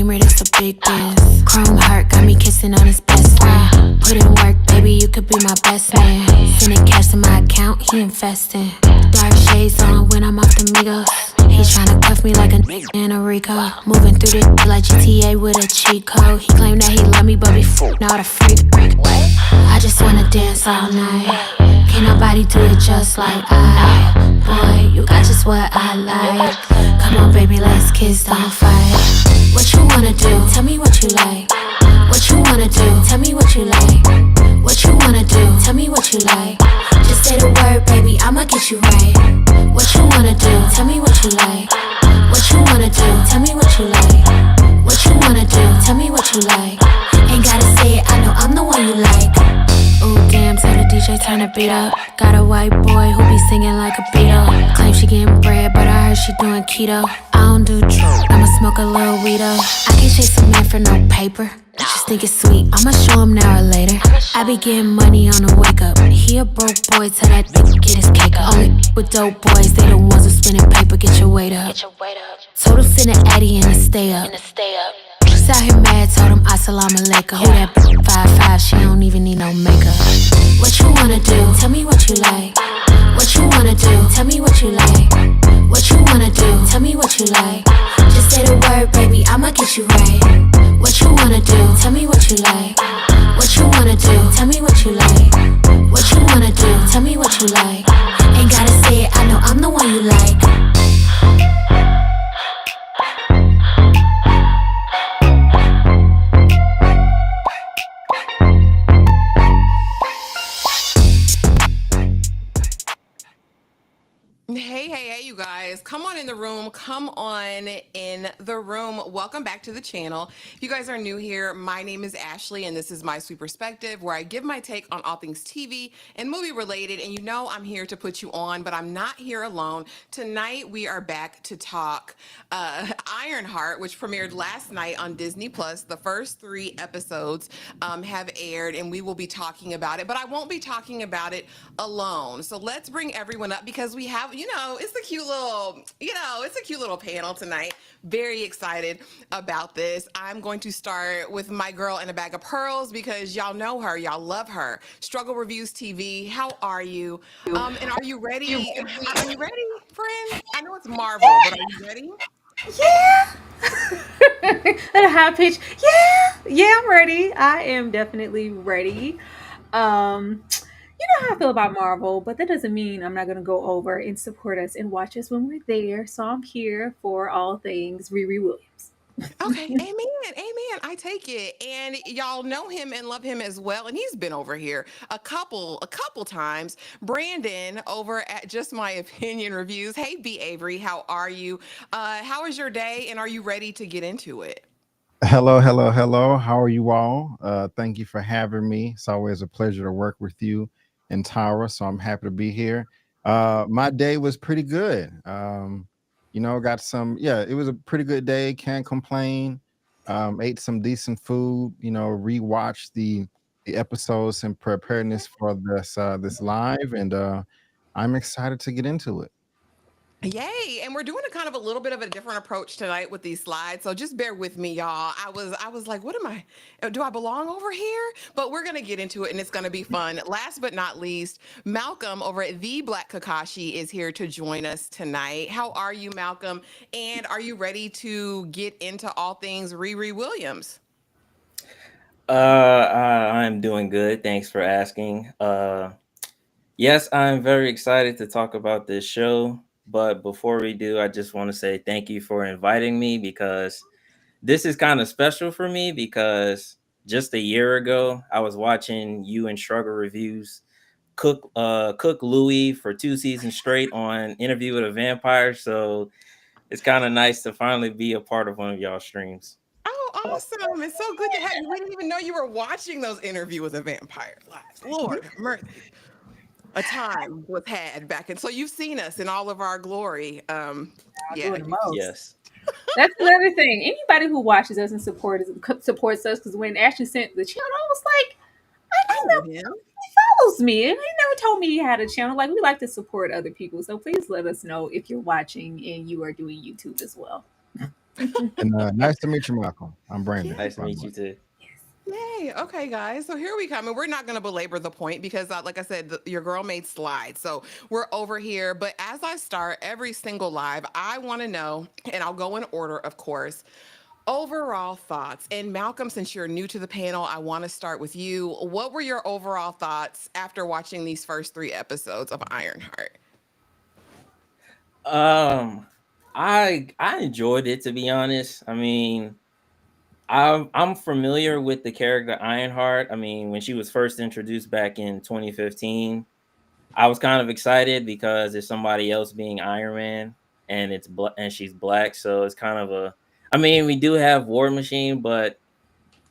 Beamer, that's a big dance. Chrome heart got me kissing on his best friend. Put in work, baby, you could be my best man. Sending cash to my account, he investing. Dark shades on when I'm off the Migos. He tryna cuff me like a in a Rico. Moving through the like GTA with a cheat code. He claimed that he love me, but before not a freak. I just wanna dance all night. Can't nobody do it just like I. Boy, you got just what I like. Come on, baby, let's kiss, don't fight. What you wanna do? Tell me what you like. What you wanna do? Tell me what you like. What you wanna do? Tell me what you like. Just say the word, baby, I'ma get you right. What you wanna do? Tell me what you like. What you wanna do? Tell me what you like. What you wanna do? Tell me what you like. Ain't gotta say it, I know I'm the one you like. Ooh, damn, tell the DJ turn the beat up. Got a white boy who be singing like a Beatle. Claim she getting bread, but I heard she doing keto. I don't do drugs, I'ma smoke a little weedo. I can't chase a man for no paper. I just think it's sweet, I'ma show him now or later. I be getting money on the wake up. He a broke boy, tell that nigga get his cake up. Only with dope boys, they the ones who spinning paper, get your weight up. Told him send an Addy and to stay up. She's out here mad, told him assalamu alaikum. Who that 5'5", she don't even need no makeup. What you wanna do? Tell me what you like. What you wanna do? Tell me what you like. What you wanna do? Tell me what you like. Just say the word, baby, I'ma get you right. What you wanna do? Tell me what you like. What you wanna do? Tell me what you like. What you wanna do? Tell me what you like. Ain't gotta say it, I know I'm the one you like. Hey, you guys. Come on in the room. Come on in the room. Welcome back to the channel. If you guys are new here, my name is Ashley, and this is My Sweet Perspective, where I give my take on all things TV and movie related. And you know I'm here to put you on, but I'm not here alone. Tonight, we are back to talk Ironheart, which premiered last night on Disney+. The first 3 episodes have aired, and we will be talking about it. But I won't be talking about it alone. So let's bring everyone up because we have, it's a cute little panel tonight. Very excited about this. I'm going to start with my girl in a bag of pearls because y'all know her, y'all love her. Struggle Reviews TV. How are you? And are you ready? Are you ready, friend? I know it's Marvel, but are you ready? Yeah. At a high pitch. Yeah, I'm ready. I am definitely ready. You know how I feel about Marvel, but that doesn't mean I'm not going to go over and support us and watch us when we're there. So I'm here for all things Riri Williams. Okay, amen. I take it. And y'all know him and love him as well. And he's been over here a couple times. Brandon over at Just My Opinion Reviews. Hey, B. Avery, how are you? How is your day? And are you ready to get into it? Hello, hello, hello. How are you all? Thank you for having me. It's always a pleasure to work with you and Tara, so I'm happy to be here. My day was pretty good. Got it was a pretty good day. Can't complain. Ate some decent food, rewatched the episodes in preparedness for this live, and I'm excited to get into it. Yay. And we're doing a little bit of a different approach tonight with these slides. So just bear with me, y'all. I was like, do I belong over here? But we're going to get into it and it's going to be fun. Last but not least, Malcolm over at The Black Kakashi is here to join us tonight. How are you, Malcolm? And are you ready to get into all things Riri Williams? I'm doing good. Thanks for asking. Yes, I'm very excited to talk about this show. But before we do, I just want to say thank you for inviting me because this is kind of special for me because just a year ago, I was watching you and Struggle Reviews cook Louis for 2 seasons straight on Interview with a Vampire. So it's kind of nice to finally be a part of one of y'all streams. Oh, awesome. It's so good to have you. We didn't even know you were watching those Interview with a Vampire lives. Lord have mercy. A time was had back, and so you've seen us in all of our glory. Doing the most. Yes. That's another thing. Anybody who watches us and supports us, because when Ashley sent the channel, I was like, I know him. He follows me. And he never told me he had a channel. Like, we like to support other people. So please let us know if you're watching and you are doing YouTube as well. And nice to meet you, Malcolm. I'm Brandon, Yeah. Nice to by the meet way. you too. Yay. Okay, guys. So here we come. And we're not going to belabor the point because, like I said, your girl made slides. So we're over here. But as I start every single live, I want to know, and I'll go in order, of course, overall thoughts. And Malcolm, since you're new to the panel, I want to start with you. What were your overall thoughts after watching these first 3 episodes of Ironheart? Um, I enjoyed it, to be honest. I mean, I'm familiar with the character Ironheart. I mean, when she was first introduced back in 2015, I was kind of excited because it's somebody else being Iron Man, and and she's black, so it's kind of a. I mean, we do have War Machine, but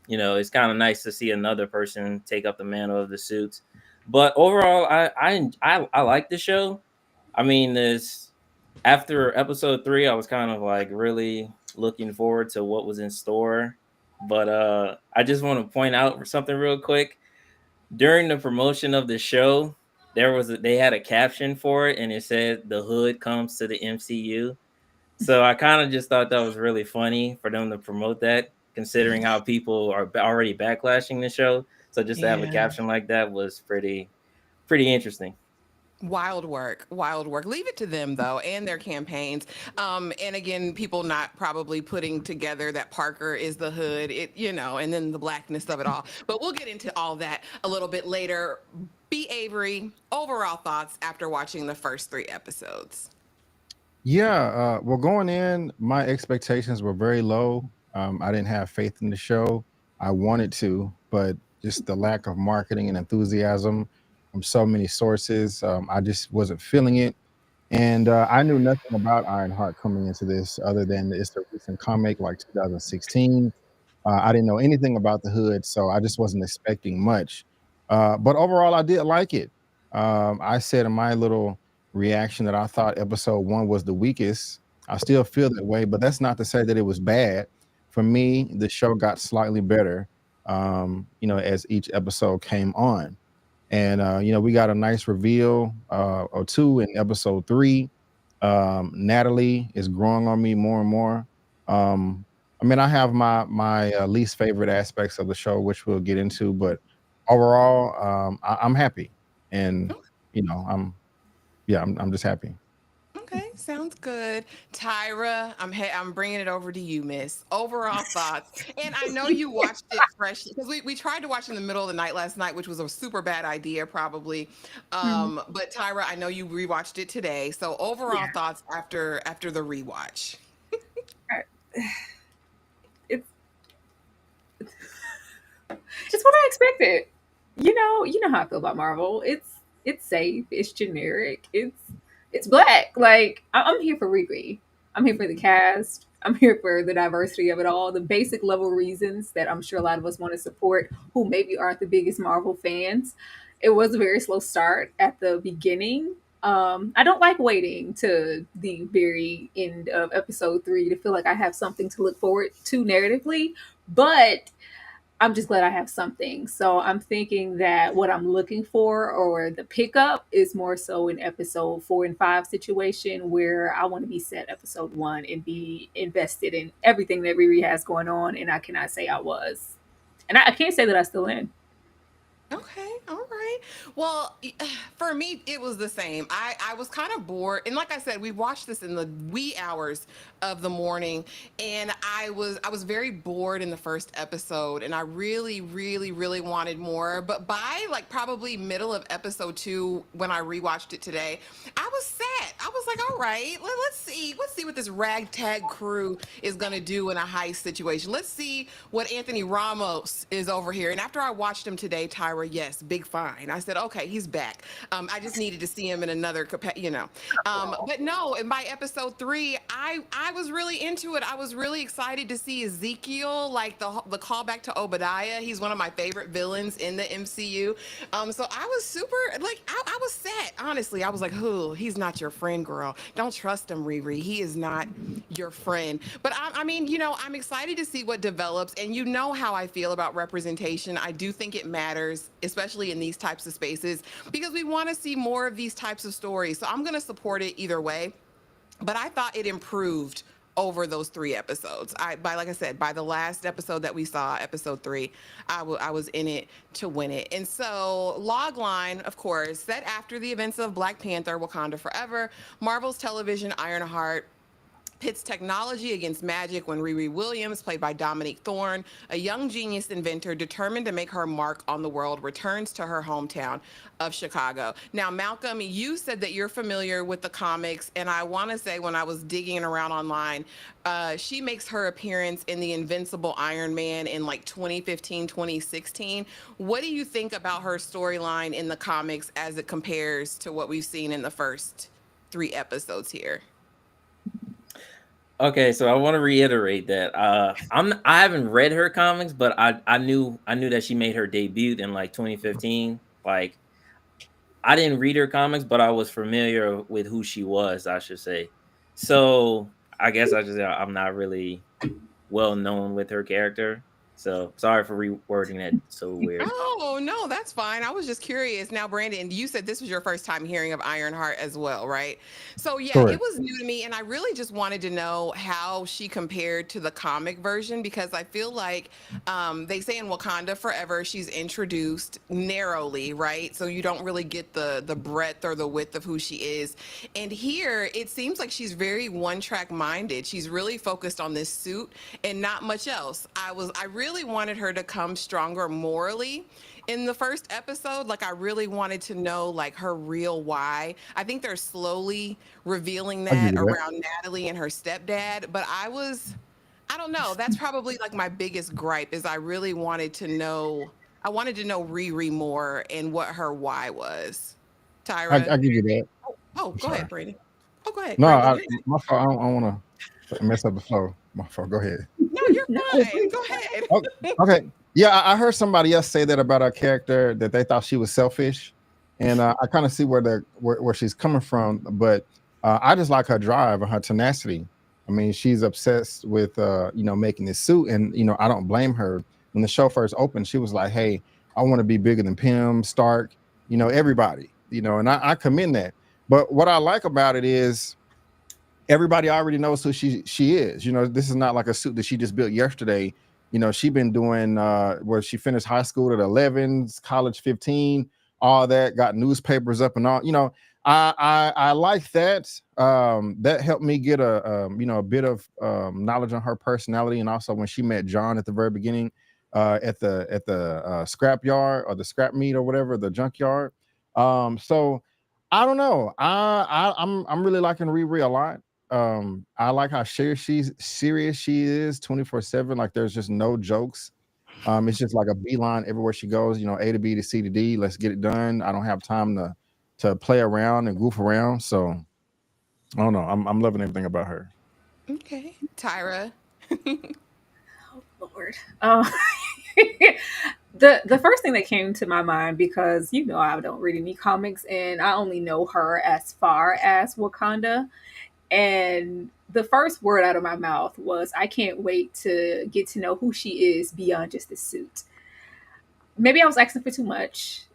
it's kind of nice to see another person take up the mantle of the suits. But overall, I like the show. I mean, this after episode 3, I was kind of like really looking forward to what was in store. But I just want to point out something real quick. During the promotion of the show, they had a caption for it, and it said "The Hood comes to the MCU." So I kind of just thought that was really funny for them to promote that, considering how people are already backlashing the show. So just to have a Yeah. caption like that was pretty interesting. Wild work, wild work. Leave it to them though, and their campaigns. And again, people not probably putting together that Parker is the hood, and then the blackness of it all. But we'll get into all that a little bit later. B. Avery, overall thoughts after watching the first 3 episodes. Yeah, well, going in, my expectations were very low. I didn't have faith in the show. I wanted to, but just the lack of marketing and enthusiasm from so many sources, I just wasn't feeling it. And I knew nothing about Ironheart coming into this other than it's a recent comic, like 2016. I didn't know anything about the hood, so I just wasn't expecting much. But overall, I did like it. I said in my little reaction that I thought episode 1 was the weakest. I still feel that way, but that's not to say that it was bad. For me, the show got slightly better, as each episode came on. And we got a nice reveal or two in episode 3. Natalie is growing on me more and more. Um, I mean, I have my least favorite aspects of the show, which we'll get into, but overall, I'm happy, and I'm just happy. Okay, sounds good. Tyra, I'm bringing it over to you, Miss. Overall thoughts, and I know you watched it fresh because we tried to watch in the middle of the night last night, which was a super bad idea, probably. Mhm. But Tyra, I know you rewatched it today. So overall Yeah. thoughts after the rewatch. It's it's what I expected. You know how I feel about Marvel. It's safe, it's generic, it's black. Like I'm here for Riri. I'm here for the cast. I'm here for the diversity of it all, the basic level reasons that I'm sure a lot of us want to support who maybe aren't the biggest Marvel fans. It was a very slow start at the beginning. I don't like waiting to the very end of episode 3 to feel like I have something to look forward to narratively, but I'm just glad I have something. So I'm thinking that what I'm looking for or the pickup is more so in episode 4 and 5 situation where I want to be set episode 1 and be invested in everything that Riri has going on. And I cannot say I was. And I can't say that I still am. Okay, all right. Well, for me, it was the same. I was kind of bored, and like I said, we watched this in the wee hours of the morning, and I was very bored in the first episode, and I really, really, really wanted more. But by like probably middle of episode 2, when I rewatched it today, I was set. I was like, all right, let's see what this ragtag crew is gonna do in a heist situation. Let's see what Anthony Ramos is over here. And after I watched him today, Tyra, yes, big fine. I said, okay, he's back. I just needed to see him in another capacity. But no, in my episode 3, I was really into it. I was really excited to see Ezekiel, like the callback to Obadiah. He's one of my favorite villains in the MCU. So I was super like I was set. Honestly, I was like, "Who? He's not your friend, girl. Don't trust him, Riri. He is not your friend." But I mean, I'm excited to see what develops. And you know how I feel about representation. I do think it matters, especially in these types of spaces, because we want to see more of these types of stories. So I'm going to support it either way. But I thought it improved over those 3 episodes. Like I said, by the last episode that we saw, episode 3, I was in it to win it. And so, logline, of course, set after the events of Black Panther: Wakanda Forever, Marvel's television Ironheart pits technology against magic when Riri Williams, played by Dominique Thorne, a young genius inventor determined to make her mark on the world, returns to her hometown of Chicago. Now, Malcolm, you said that you're familiar with the comics, and I want to say when I was digging around online, she makes her appearance in the Invincible Iron Man in like 2015, 2016. What do you think about her storyline in the comics as it compares to what we've seen in the first 3 episodes here? Okay, so I want to reiterate that I haven't read her comics, but I knew that she made her debut in like 2015. Like, I didn't read her comics, but I was familiar with who she was, I should say. So I guess I'm not really well known with her character. So sorry for rewording that so weird. Oh, no, that's fine. I was just curious. Now, Brandon, you said this was your first time hearing of Ironheart as well, right? So, yeah, it Correct. was new to me. And I really just wanted to know how she compared to the comic version, because I feel like they say in Wakanda Forever, she's introduced narrowly, right? So you don't really get the breadth or the width of who she is. And here, it seems like she's very one-track minded. She's really focused on this suit and not much else. I really wanted her to come stronger morally in the first episode. Like, I really wanted to know like her real why. I think they're slowly revealing I'll give that you that. around Natalie and her stepdad, but I don't know. That's probably like my biggest gripe is I really wanted to know. I wanted to know Riri more and what her why was. Tyra. I give you that. Oh, I'm go ahead, sorry. Brandon. Oh, go ahead, No, Brandon. You're my fault. I don't want to mess up the flow. My fault. Go ahead. No, you're No, fine. Go ahead. Oh, okay. Yeah, I heard somebody else say that about our character, that they thought she was selfish, and I kind of see where she's coming from. But I just like her drive and her tenacity. I mean, she's obsessed with making this suit, and I don't blame her. When the show first opened, she was like, "Hey, I want to be bigger than Pym, Stark, everybody, and I commend that. But what I like about it is everybody already knows who she is. This is not like a suit that she just built yesterday. She been doing where she finished high school at 11, college 15, all that, got newspapers up and all. I like that. That helped me get a bit of knowledge on her personality, and also when she met John at the very beginning, at the scrap yard or the scrap meet or whatever, the junkyard. So I don't know. I'm really liking Riri a lot. I like how serious she is 24/7. Like, there's just no jokes. It's just like a beeline everywhere she goes, A to B to C to D. Let's get it done. I don't have time to play around and goof around. So I don't know. I'm loving everything about her. Okay, Tyra. oh, Lord. The first thing that came to my mind, because I don't read any comics and I only know her as far as Wakanda, and the first word out of my mouth was, I can't wait to get to know who she is beyond just the suit. Maybe I was asking for too much.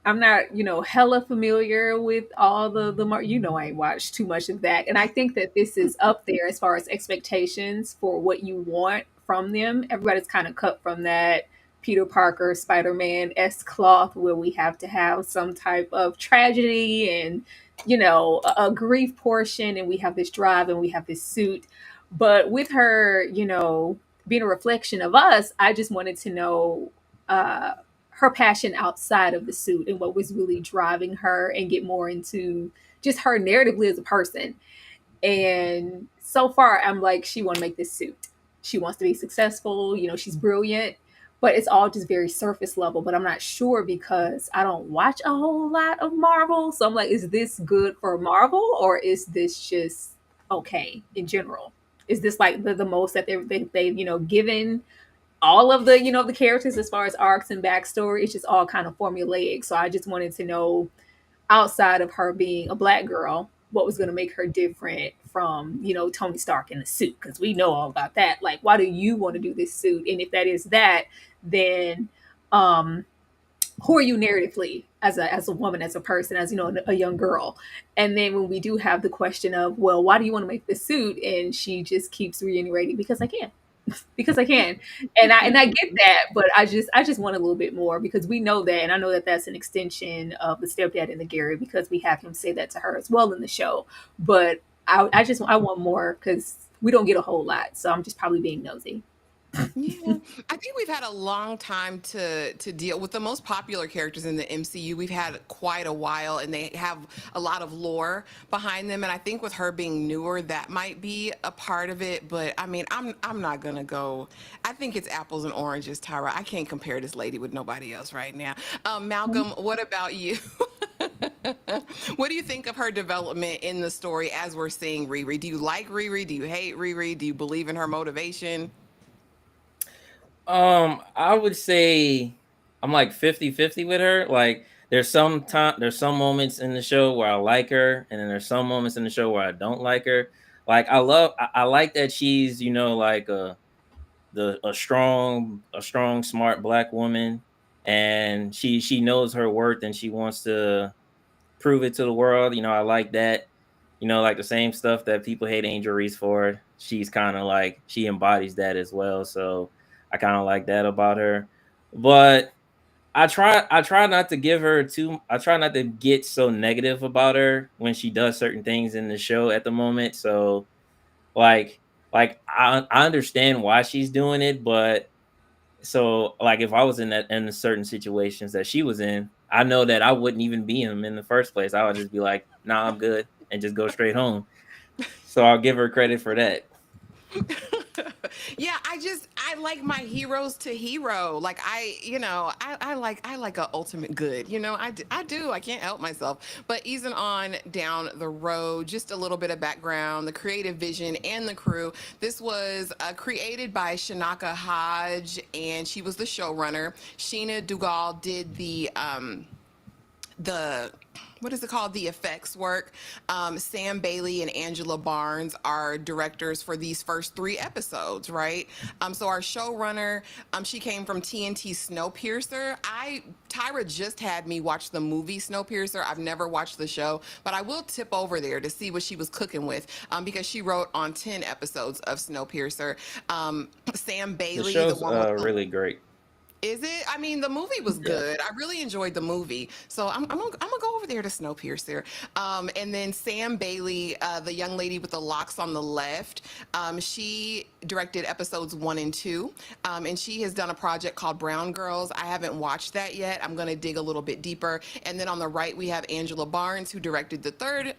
I'm not, hella familiar with all the I ain't watched too much of that. And I think that this is up there as far as expectations for what you want from them. Everybody's kind of cut from that Peter Parker, Spider-Man S cloth where we have to have some type of tragedy and, a grief portion, and we have this drive and we have this suit. But with her, being a reflection of us, I just wanted to know her passion outside of the suit and what was really driving her, and get more into just her narratively as a person. And so far, I'm like, she want to make this suit. She wants to be successful. She's brilliant, but it's all just very surface level. But I'm not sure because I don't watch a whole lot of Marvel. So I'm like, is this good for Marvel, or is this just okay in general? Is this like the most that they've given all of the characters as far as arcs and backstory? It's just all kind of formulaic. So I just wanted to know, outside of her being a Black girl, what was going to make her different from Tony Stark in the suit, because we know all about that. Like, why do you want to do this suit? And if that is that, then who are you narratively? as a woman, as a person, as a young girl. And then when we do have the question of, well, why do you want to make this suit? And she just keeps reiterating, because I can. Because I can. And I get that, but I just want a little bit more, because we know that, and I know that that's an extension of the stepdad and the Gary, because we have him say that to her as well in the show. But I want more, because we don't get a whole lot. So I'm just probably being nosy. Yeah, I think we've had a long time to deal with the most popular characters in the MCU. We've had quite a while, and they have a lot of lore behind them. And I think with her being newer, that might be a part of it. But I mean, I'm not gonna go. I think it's apples and oranges, Tyra. I can't compare this lady with nobody else right now. Malcolm, what about you? What do you think of her development in the story as we're seeing Riri? Do you like Riri? Do you hate Riri? Do you believe in her motivation? I would say I'm like 50-50 with her. Like there's some moments in the show where I like her, and then there's some moments in the show where I don't like her. Like I like that she's, like a strong, smart black woman, and she knows her worth and she wants to prove it to the world. I like that. Like the same stuff that people hate Angel Reese for, she's kind of like, she embodies that as well. So I kind of like that about her. But I try not to give her I try not to get so negative about her when she does certain things in the show at the moment. So like I understand why she's doing it, but so like if I was in the certain situations that she was in, I know that I wouldn't even be in the first place. I would just be like, nah, I'm good, and just go straight home. So I'll give her credit for that. Yeah, I like my heroes to hero. Like I like a ultimate good. I do. I can't help myself. But easing on down the road, just a little bit of background, the creative vision and the crew. This was created by Chinaka Hodge, and she was the showrunner. Sheena Dugal did the what is it called, the effects work. Sam Bailey and Angela Barnes are directors for these first 3 episodes, right? So our showrunner, she came from TNT Snowpiercer. Tyra just had me watch the movie Snowpiercer. I've never watched the show, but I will tip over there to see what she was cooking with, because she wrote on 10 episodes of Snowpiercer. Sam The Bailey, the show's one with the really great. is it? I mean, the movie was Yeah. good. I really enjoyed the movie. So I'm gonna go over there to Snowpiercer. And then Sam Bailey, the young lady with the locks on the left, she directed episodes 1 and 2. And she has done a project called Brown Girls. I haven't watched that yet. I'm gonna dig a little bit deeper. And then on the right, we have Angela Barnes, who directed the 3rd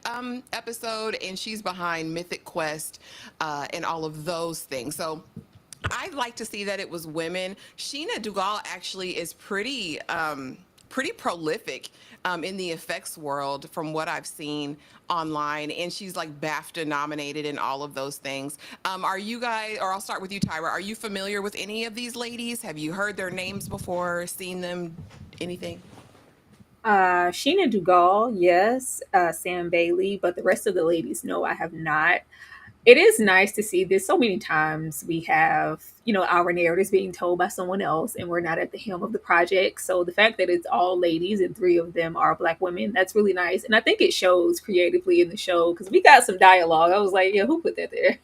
episode, and she's behind Mythic Quest and all of those things. So I'd like to see that it was women. Sheena Dugal actually is pretty prolific in the effects world from what I've seen online, and she's like BAFTA nominated and all of those things. Are you guys, or I'll start with you, Tyra? Are you familiar with any of these ladies? Have you heard their names before? Seen them? Anything? Sheena Dugal, yes. Sam Bailey, but the rest of the ladies, no, I have not. It is nice to see this. So many times we have, our narratives being told by someone else, and we're not at the helm of the project. So the fact that it's all ladies and 3 of them are Black women, that's really nice. And I think it shows creatively in the show, because we got some dialogue. I was like, yeah, who put that there?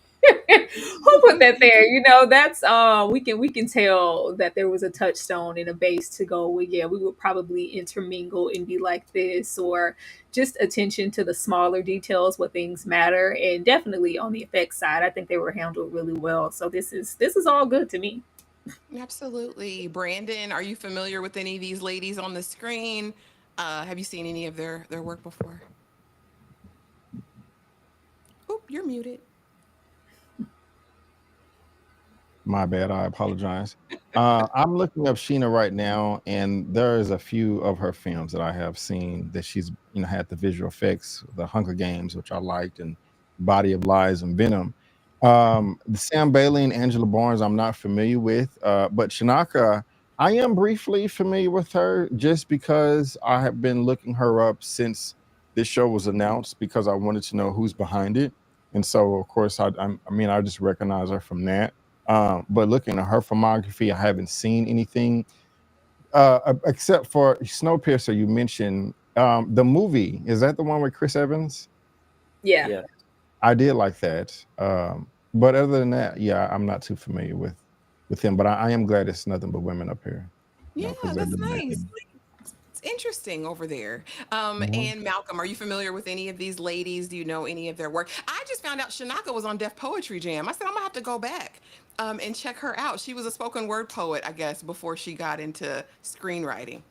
Who put that there? That's we can tell that there was a touchstone and a base to go with. Yeah, we would probably intermingle and be like this, or just attention to the smaller details, what things matter. And definitely on the effects side, I think they were handled really well. So this is all good to me. Absolutely. Brandon, are you familiar with any of these ladies on the screen? Have you seen any of their work before? Oop, you're muted. My bad. I apologize. I'm looking up Sheena right now, and there is a few of her films that I have seen that she's had the visual effects, the Hunger Games, which I liked, and Body of Lies and Venom. The Sam Bailey and Angela Barnes, I'm not familiar with, but Shanaka, I am briefly familiar with her just because I have been looking her up since this show was announced because I wanted to know who's behind it, and so of course I mean I just recognize her from that. But looking at her filmography, I haven't seen anything. except for Snowpiercer, you mentioned the movie. Is that the one with Chris Evans? Yeah. Yeah. I did like that. But other than that, yeah, I'm not too familiar with him. But I am glad it's nothing but women up here, you Yeah, know, because they're that's doing their nice. thing. It's interesting over there. Mhm. And Malcolm, are you familiar with any of these ladies? Do you know any of their work? I just found out Chinaka was on Def Poetry Jam. I said I'm gonna have to go back and check her out. She was a spoken word poet, I guess, before she got into screenwriting.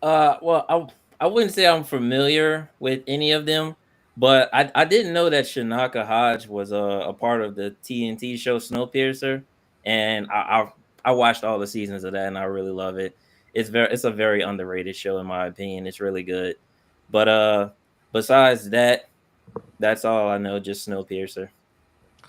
Well, I wouldn't say I'm familiar with any of them, but I didn't know that Chinaka Hodge was a part of the TNT show Snowpiercer, and I watched all the seasons of that, and I really love it. It's a very underrated show in my opinion. It's really good, but besides that, that's all I know. Just Snowpiercer.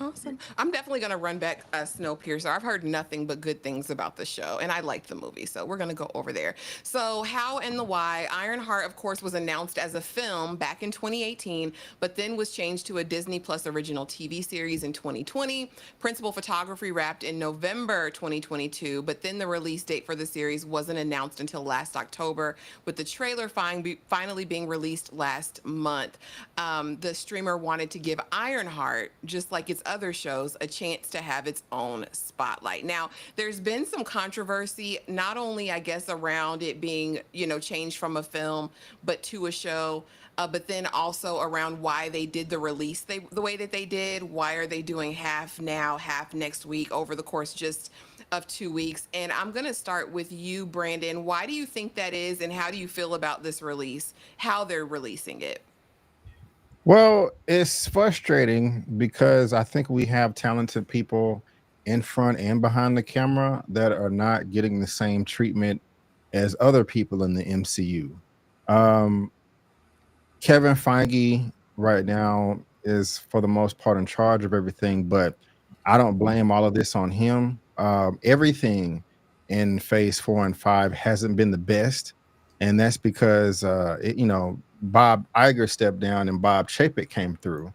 Awesome. I'm definitely going to run back Snowpiercer. I've heard nothing but good things about the show, and I liked the movie, so we're going to go over there. So, How and the Why. Ironheart, of course, was announced as a film back in 2018, but then was changed to a Disney Plus original TV series in 2020. Principal photography wrapped in November 2022, but then the release date for the series wasn't announced until last October, with the trailer finally being released last month. The streamer wanted to give Ironheart, just like its other shows, a chance to have its own spotlight. Now, there's been some controversy, not only, I guess, around it being, changed from a film, but to a show. But then also around why they did the release the way that they did. Why are they doing half now, half next week over the course just of 2 weeks? And I'm going to start with you, Brandon. Why do you think that is, and how do you feel about this release, how they're releasing it? Well, it's frustrating because I think we have talented people in front and behind the camera that are not getting the same treatment as other people in the MCU. Um, Kevin Feige right now is for the most part in charge of everything, but I don't blame all of this on him. Everything in phase 4 and 5 hasn't been the best, and that's because Bob Iger stepped down and Bob Chapek came through.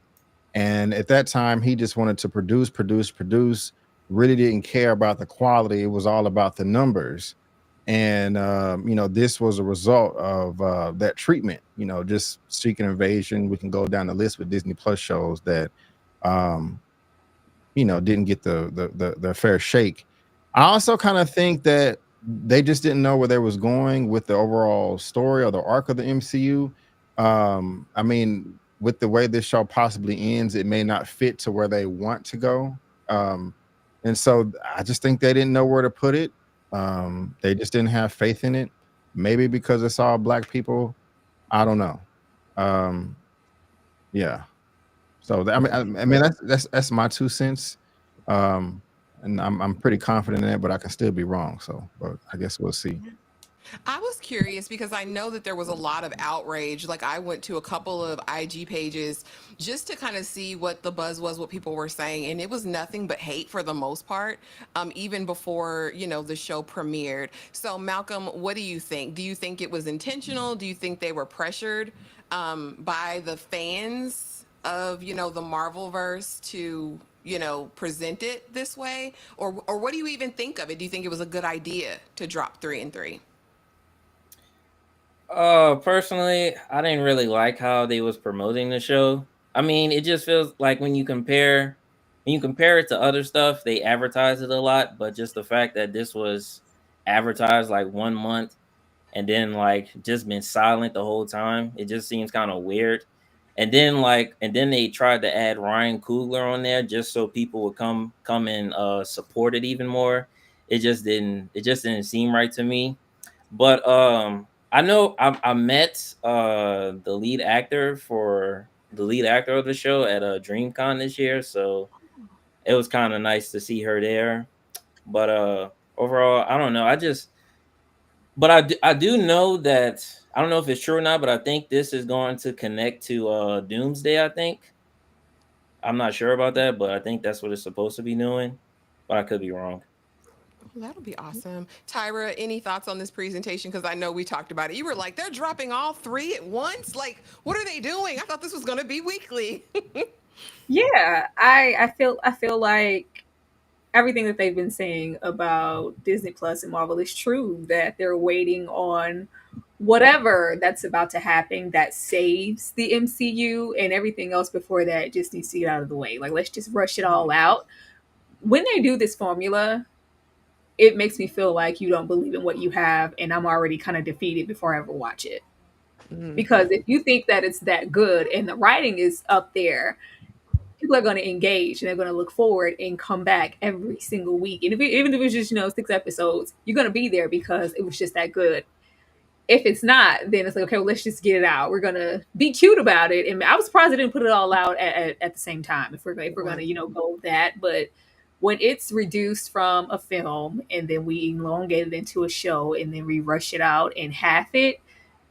And at that time, he just wanted to produce, produce, produce, really didn't care about the quality. It was all about the numbers. And, this was a result of that treatment, just Secret Invasion. We can go down the list with Disney Plus shows that, um, didn't get the fair shake. I also kind of think that they just didn't know where they was going with the overall story or the arc of the MCU. I mean, with the way this show possibly ends, it may not fit to where they want to go. Um, and so I just think they didn't know where to put it. They just didn't have faith in it. Maybe because it's all black people. I don't know. Um, yeah. So I mean that's my 2 cents. Um, and I'm pretty confident in that, but I can still be wrong. So, but I guess we'll see. I was curious because I know that there was a lot of outrage. Like, I went to a couple of IG pages just to kind of see what the buzz was, what people were saying, and it was nothing but hate for the most part. Even before the show premiered. So, Malcolm, what do you think? Do you think it was intentional? Do you think they were pressured by the fans of the Marvel verse to present it this way, or what do you even think of it? Do you think it was a good idea to drop 3 and 3? Personally, I didn't really like how they was promoting the show. I mean, it just feels like when you compare it to other stuff, they advertise it a lot, but just the fact that this was advertised like 1 month and then like just been silent the whole time, it just seems kind of weird. And then they tried to add Ryan Coogler on there just so people would come and support it even more. It just didn't seem right to me. But I know I met the lead actor of the show at a DreamCon this year, so it was kind of nice to see her there. But overall, I don't know. I do know that I don't know if it's true or not, but I think this is going to connect to Doomsday. I think I'm not sure about that, but I think that's what it's supposed to be doing. But I could be wrong. That'll be awesome. Tyra, any thoughts on this presentation? Because I know we talked about it. You were like, they're dropping all 3 at once? Like, what are they doing? I thought this was going to be weekly. Yeah, I feel like everything that they've been saying about Disney Plus and Marvel is true, that they're waiting on whatever that's about to happen that saves the MCU, and everything else before that just needs to get out of the way. Like, let's just rush it all out. When they do this formula, it makes me feel like you don't believe in what you have, and I'm already kind of defeated before I ever watch it. Mhm. Because if you think that it's that good and the writing is up there, people are going to engage and they're going to look forward and come back every single week. And even if it's just 6 episodes, you're going to be there because it was just that good. If it's not, then it's like, okay, well, let's just get it out. We're gonna be cute about it. And I was surprised they didn't put it all out at the same time. If we're gonna go with that, but when it's reduced from a film and then we elongate it into a show and then we rush it out and half it,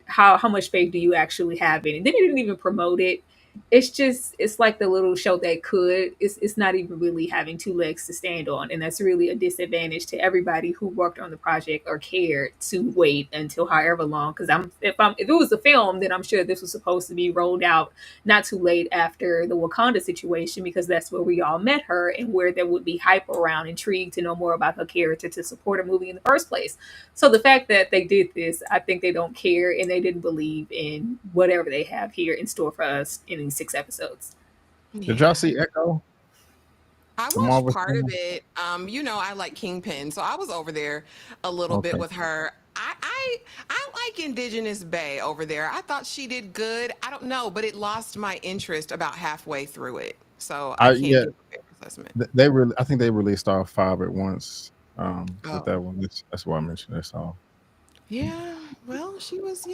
how much faith do you actually have in it? Then you didn't even promote it. It's like the little show that could. It's not even really having two legs to stand on, and that's really a disadvantage to everybody who worked on the project or cared to wait until however long. Because if it was a film, then I'm sure this was supposed to be rolled out not too late after the Wakanda situation, because that's where we all met her and where there would be hype around, intrigue to know more about her character to support a movie in the first place. So the fact that they did this, I think they don't care and they didn't believe in whatever they have here in store for us in these 6 episodes. Did y'all see Echo? I The watched Marvel part of channel? it. I like Kingpin, so I was over there a little bit Okay. with her. I like Indigenous Bay over there. I thought she did good. I don't know, but it lost my interest about halfway through it, so I I can't yeah, give a fair assessment. they really. I think they released all five at once. With Oh. that one, that's why I mentioned that's all. Yeah, well, she was,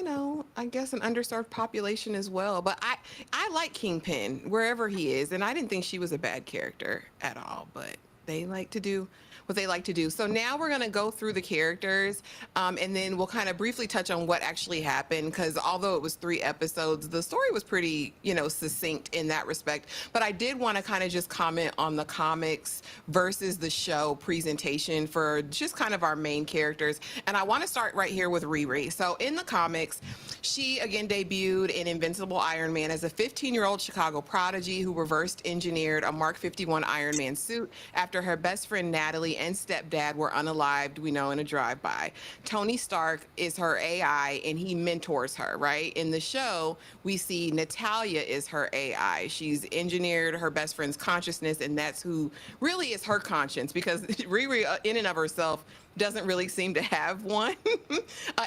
I guess an underserved population as well. But I like Kingpin wherever he is, and I didn't think she was a bad character at all. But they like to do what they like to do. So now we're gonna go through the characters, and then we'll kind of briefly touch on what actually happened. Because although it was 3 episodes, the story was pretty, succinct in that respect. But I did want to kind of just comment on the comics versus the show presentation for just kind of our main characters. And I want to start right here with Riri. So in the comics, she again debuted in Invincible Iron Man as a 15-year-old Chicago prodigy who reversed engineered a Mark 51 Iron Man suit after her best friend Natalie and stepdad were unalived, we know, in a drive-by. Tony Stark is her AI and he mentors her, right? In the show, we see Natalia is her AI. She's engineered her best friend's consciousness, and that's who really is her conscience, because Riri, in and of herself, doesn't really seem to have one.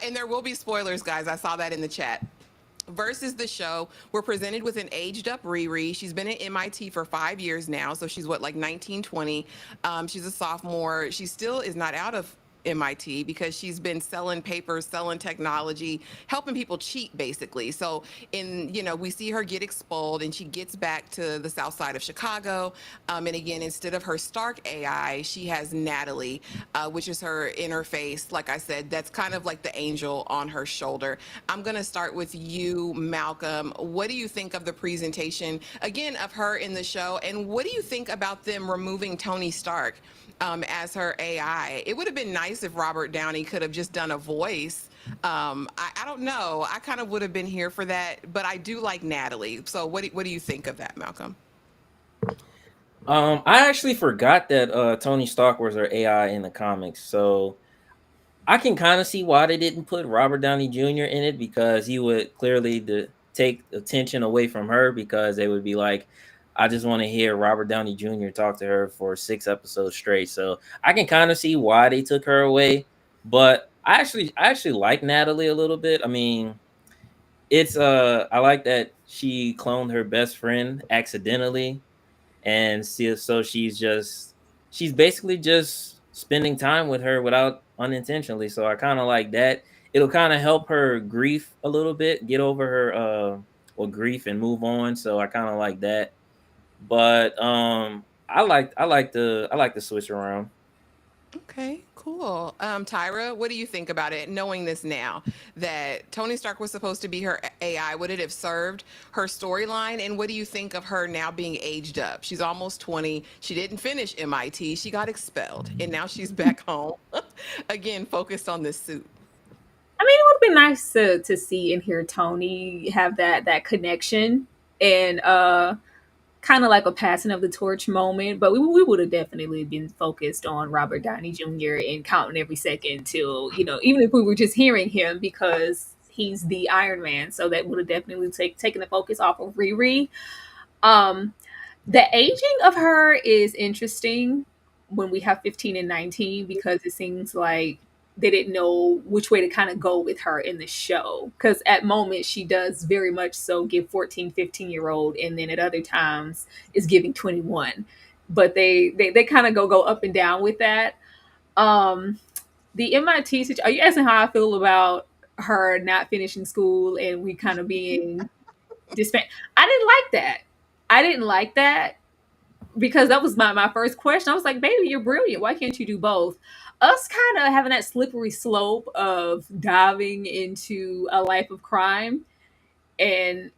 And there will be spoilers, guys. I saw that in the chat. Versus the show, we're presented with an aged up Riri. She's been at MIT for 5 years now. So she's what, like 19, 20. She's a sophomore. She still is not out of MIT because she's been selling papers, selling technology, helping people cheat basically. So we see her get expelled and she gets back to the south side of Chicago. And again, instead of her Stark AI, she has Natalie, which is her interface. Like I said, that's kind of like the angel on her shoulder. I'm going to start with you, Malcolm. What do you think of the presentation, again, of her in the show? And what do you think about them removing Tony Stark as her AI? It would have been nice if Robert Downey could have just done a voice. I don't know. I kind of would have been here for that, but I do like Natalie. So what do you think of that, Malcolm? I actually forgot that Tony Stark was her AI in the comics, so I can kind of see why they didn't put Robert Downey Jr. in it, because he would clearly take attention away from her, because they would be like, I just want to hear Robert Downey Jr. talk to her for 6 episodes straight. So I can kind of see why they took her away. But I actually like Natalie a little bit. I mean, it's I like that she cloned her best friend accidentally, and see, so she's basically just spending time with her without unintentionally. So I kind of like that. It'll kind of help her grief a little bit, get over her grief and move on. So I kind of like that. But I like the switch around. Okay, cool. Tyra, what do you think about it, knowing this now that Tony Stark was supposed to be her AI? Would it have served her storyline? And what do you think of her now being aged up? She's almost 20. She didn't finish MIT. She got expelled. And now she's back home, again, focused on this suit. I mean, it would have been nice to see and hear Tony have that connection and kind of like a passing of the torch moment, but we would have definitely been focused on Robert Downey Jr. and counting every second till, even if we were just hearing him because he's the Iron Man. So that would have definitely taken the focus off of Riri. Um, the aging of her is interesting when we have 15 and 19 because it seems like they didn't know which way to kind of go with her in the show. Because at moments she does very much so give 14, 15-year-old, and then at other times is giving 21. But they kind of go up and down with that. The MIT situation, are you asking how I feel about her not finishing school and we kind of being disbanded? I didn't like that. I didn't like that because that was my first question. I was like, baby, you're brilliant. Why can't you do both? Us kind of having that slippery slope of diving into a life of crime. And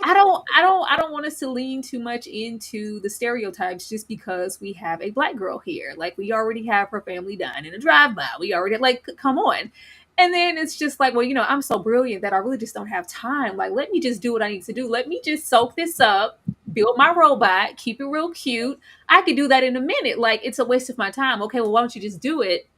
I don't want us to lean too much into the stereotypes just because we have a black girl here. Like, we already have her family dying in a drive-by. We already, like, come on. And then it's just like, well, I'm so brilliant that I really just don't have time. Like, let me just do what I need to do. Let me just soak this up, build my robot, keep it real cute. I could do that in a minute. Like, it's a waste of my time. Okay, well, why don't you just do it?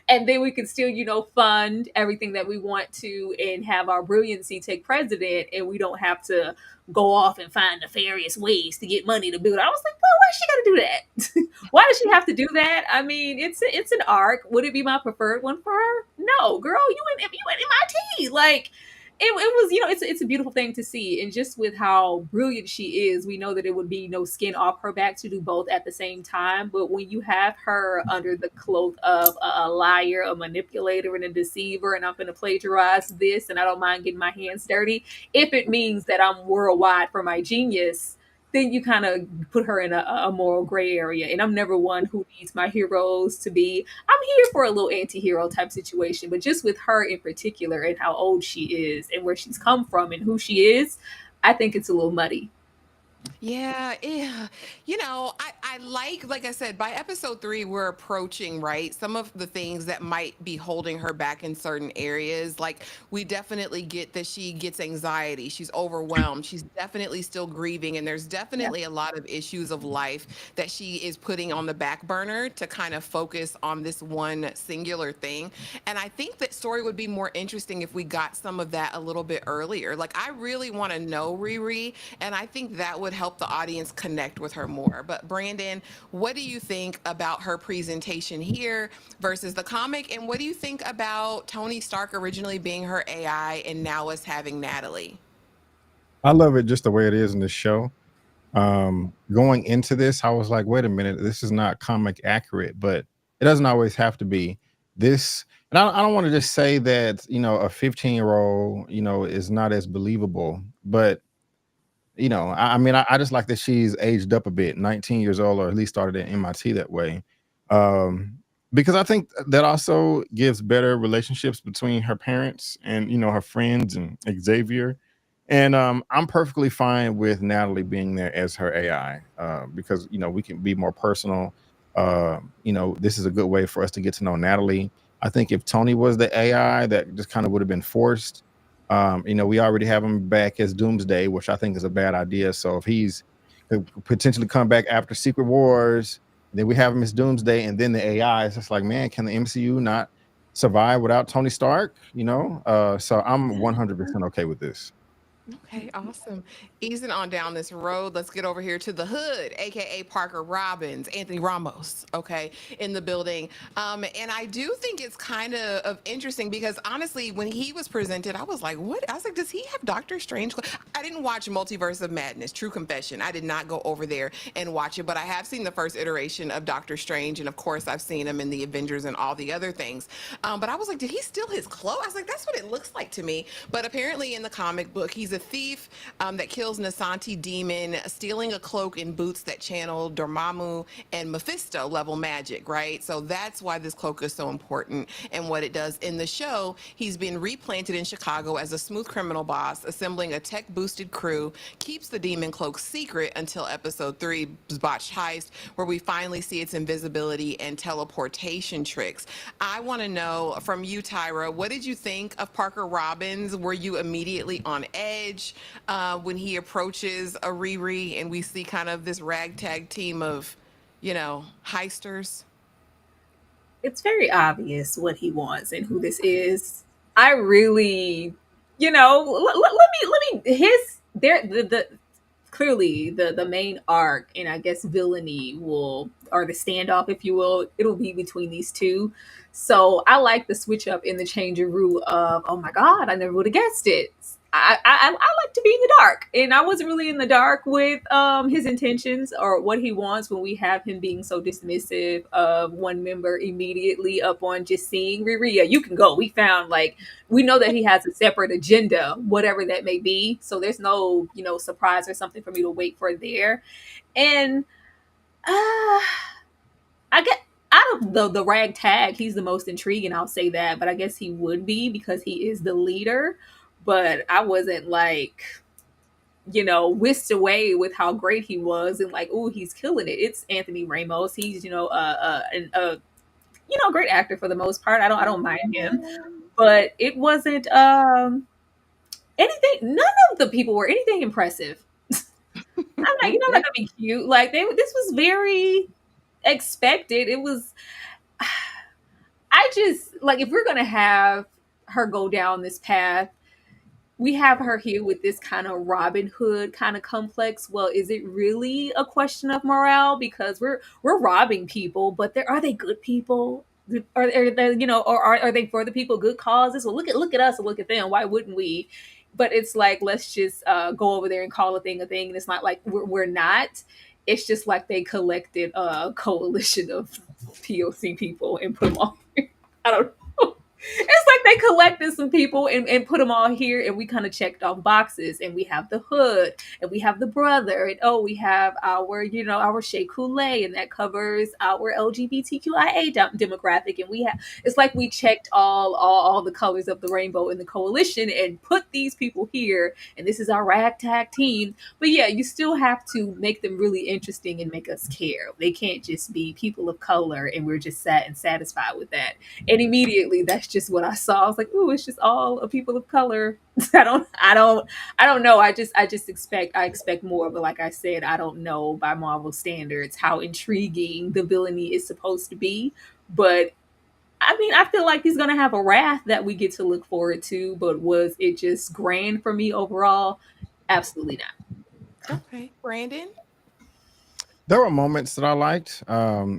And then we can still, fund everything that we want to and have our brilliancy take precedent, and we don't have to go off and find nefarious ways to get money to build it. I was like, well, why is she got to do that? Why does she have to do that? I mean, it's an arc. Would it be my preferred one for her? No, girl, you went MIT. Like, it was, it's a beautiful thing to see. And just with how brilliant she is, we know that it would be no skin off her back to do both at the same time. But when you have her under the cloak of a liar, a manipulator, and a deceiver, and I'm going to plagiarize this, and I don't mind getting my hands dirty, if it means that I'm worldwide for my genius, then you kind of put her in a moral gray area. And I'm never one who needs my heroes to be, I'm here for a little anti-hero type situation, but just with her in particular and how old she is and where she's come from and who she is, I think it's a little muddy. Yeah. I like I said, by episode 3, we're approaching, right, some of the things that might be holding her back in certain areas. Like, we definitely get that she gets anxiety, she's overwhelmed, she's definitely still grieving, and there's Yeah. definitely a lot of issues of life that she is putting on the back burner to kind of focus on this one singular thing. And I think that story would be more interesting if we got some of that a little bit earlier. Like, I really want to know Riri, and I think that would help the audience connect with her more. But Brandon, what do you think about her presentation here versus the comic? And what do you think about Tony Stark originally being her AI and now us having Natalie? I love it just the way it is in the show. Going into this, I was like, wait a minute, this is not comic accurate, but it doesn't always have to be. This, and I don't want to just say that, a 15-year-old, is not as believable, but I mean, I just like that she's aged up a bit, 19 years old, or at least started at MIT that way. Because I think that also gives better relationships between her parents and, her friends and Xavier. And I'm perfectly fine with Natalie being there as her AI, because, we can be more personal. This is a good way for us to get to know Natalie. I think if Tony was the AI, that just kind of would have been forced. We already have him back as Doomsday, which I think is a bad idea. So if he's could potentially come back after Secret Wars, then we have him as Doomsday, and then the AI. It's just like, man, can the MCU not survive without Tony Stark? So I'm 100% okay with this. Okay, awesome. Easing on down this road, let's get over here to the hood, aka Parker Robbins, Anthony Ramos, okay, in the building. And I do think it's kind of interesting because honestly, when he was presented, I was like, what? I was like, does he have Doctor Strange? I didn't watch Multiverse of Madness, true confession. I did not go over there and watch it, but I have seen the first iteration of Doctor Strange, and of course, I've seen him in the Avengers and all the other things. But I was like, did he steal his clothes? I was like, that's what it looks like to me. But apparently, in the comic book, he's a thief that kills Nasanti Demon, stealing a cloak and boots that channel Dormammu and Mephisto level magic, right? So that's why this cloak is so important and what it does. In the show, he's been replanted in Chicago as a smooth criminal boss, assembling a tech-boosted crew, keeps the demon cloak secret until episode 3's botched heist, where we finally see its invisibility and teleportation tricks. I want to know from you, Tyra, what did you think of Parker Robbins? Were you immediately on edge? edge when he approaches a Riri and we see kind of this ragtag team of, heisters? It's very obvious what he wants and who this is. I really, let me his there the clearly the main arc and I guess villainy will, or the standoff if you will, it'll be between these two. So I like the switch up in the change of route of, oh my god, I never would have guessed it. I like to be in the dark, and I wasn't really in the dark with his intentions or what he wants when we have him being so dismissive of one member immediately up on just seeing Riri. Yeah, you can go. We found, like, we know that he has a separate agenda, whatever that may be. So there's no, surprise or something for me to wait for there. And I get out of the ragtag, he's the most intriguing. I'll say that, but I guess he would be because he is the leader. But I wasn't like, whisked away with how great he was and like, oh, he's killing it. It's Anthony Ramos. He's great actor for the most part. I don't mind him, but it wasn't anything. None of the people were anything impressive. I'm like, they're gonna be cute. Like this was very expected. It was. I just like, if we're gonna have her go down this path, we have her here with this kind of Robin Hood kind of complex. Well, is it really a question of morale? Because we're robbing people, but are they good people? Are they, or are they for the people, good causes? Well, look at us and look at them. Why wouldn't we? But it's like, let's just go over there and call a thing, and it's not like we're not. It's just like they collected a coalition of POC people and put them all. I don't know. It's like they collected some people and put them all here, and we kind of checked off boxes. And we have the hood, and we have the brother, and we have our Shea Coulee, and that covers our LGBTQIA demographic. And it's like we checked all the colors of the rainbow in the coalition and put these people here, and this is our ragtag team. But yeah, you still have to make them really interesting and make us care. They can't just be people of color and we're just satisfied with that. And immediately that's just what I saw. I was like, "Ooh, it's just all of people of color." I don't know. I expect more, but like I said, I don't know by Marvel standards how intriguing the villainy is supposed to be. But I mean, I feel like he's gonna have a wrath that we get to look forward to. But was it just grand for me overall? Absolutely not. Okay, Brandon. There were moments that I liked.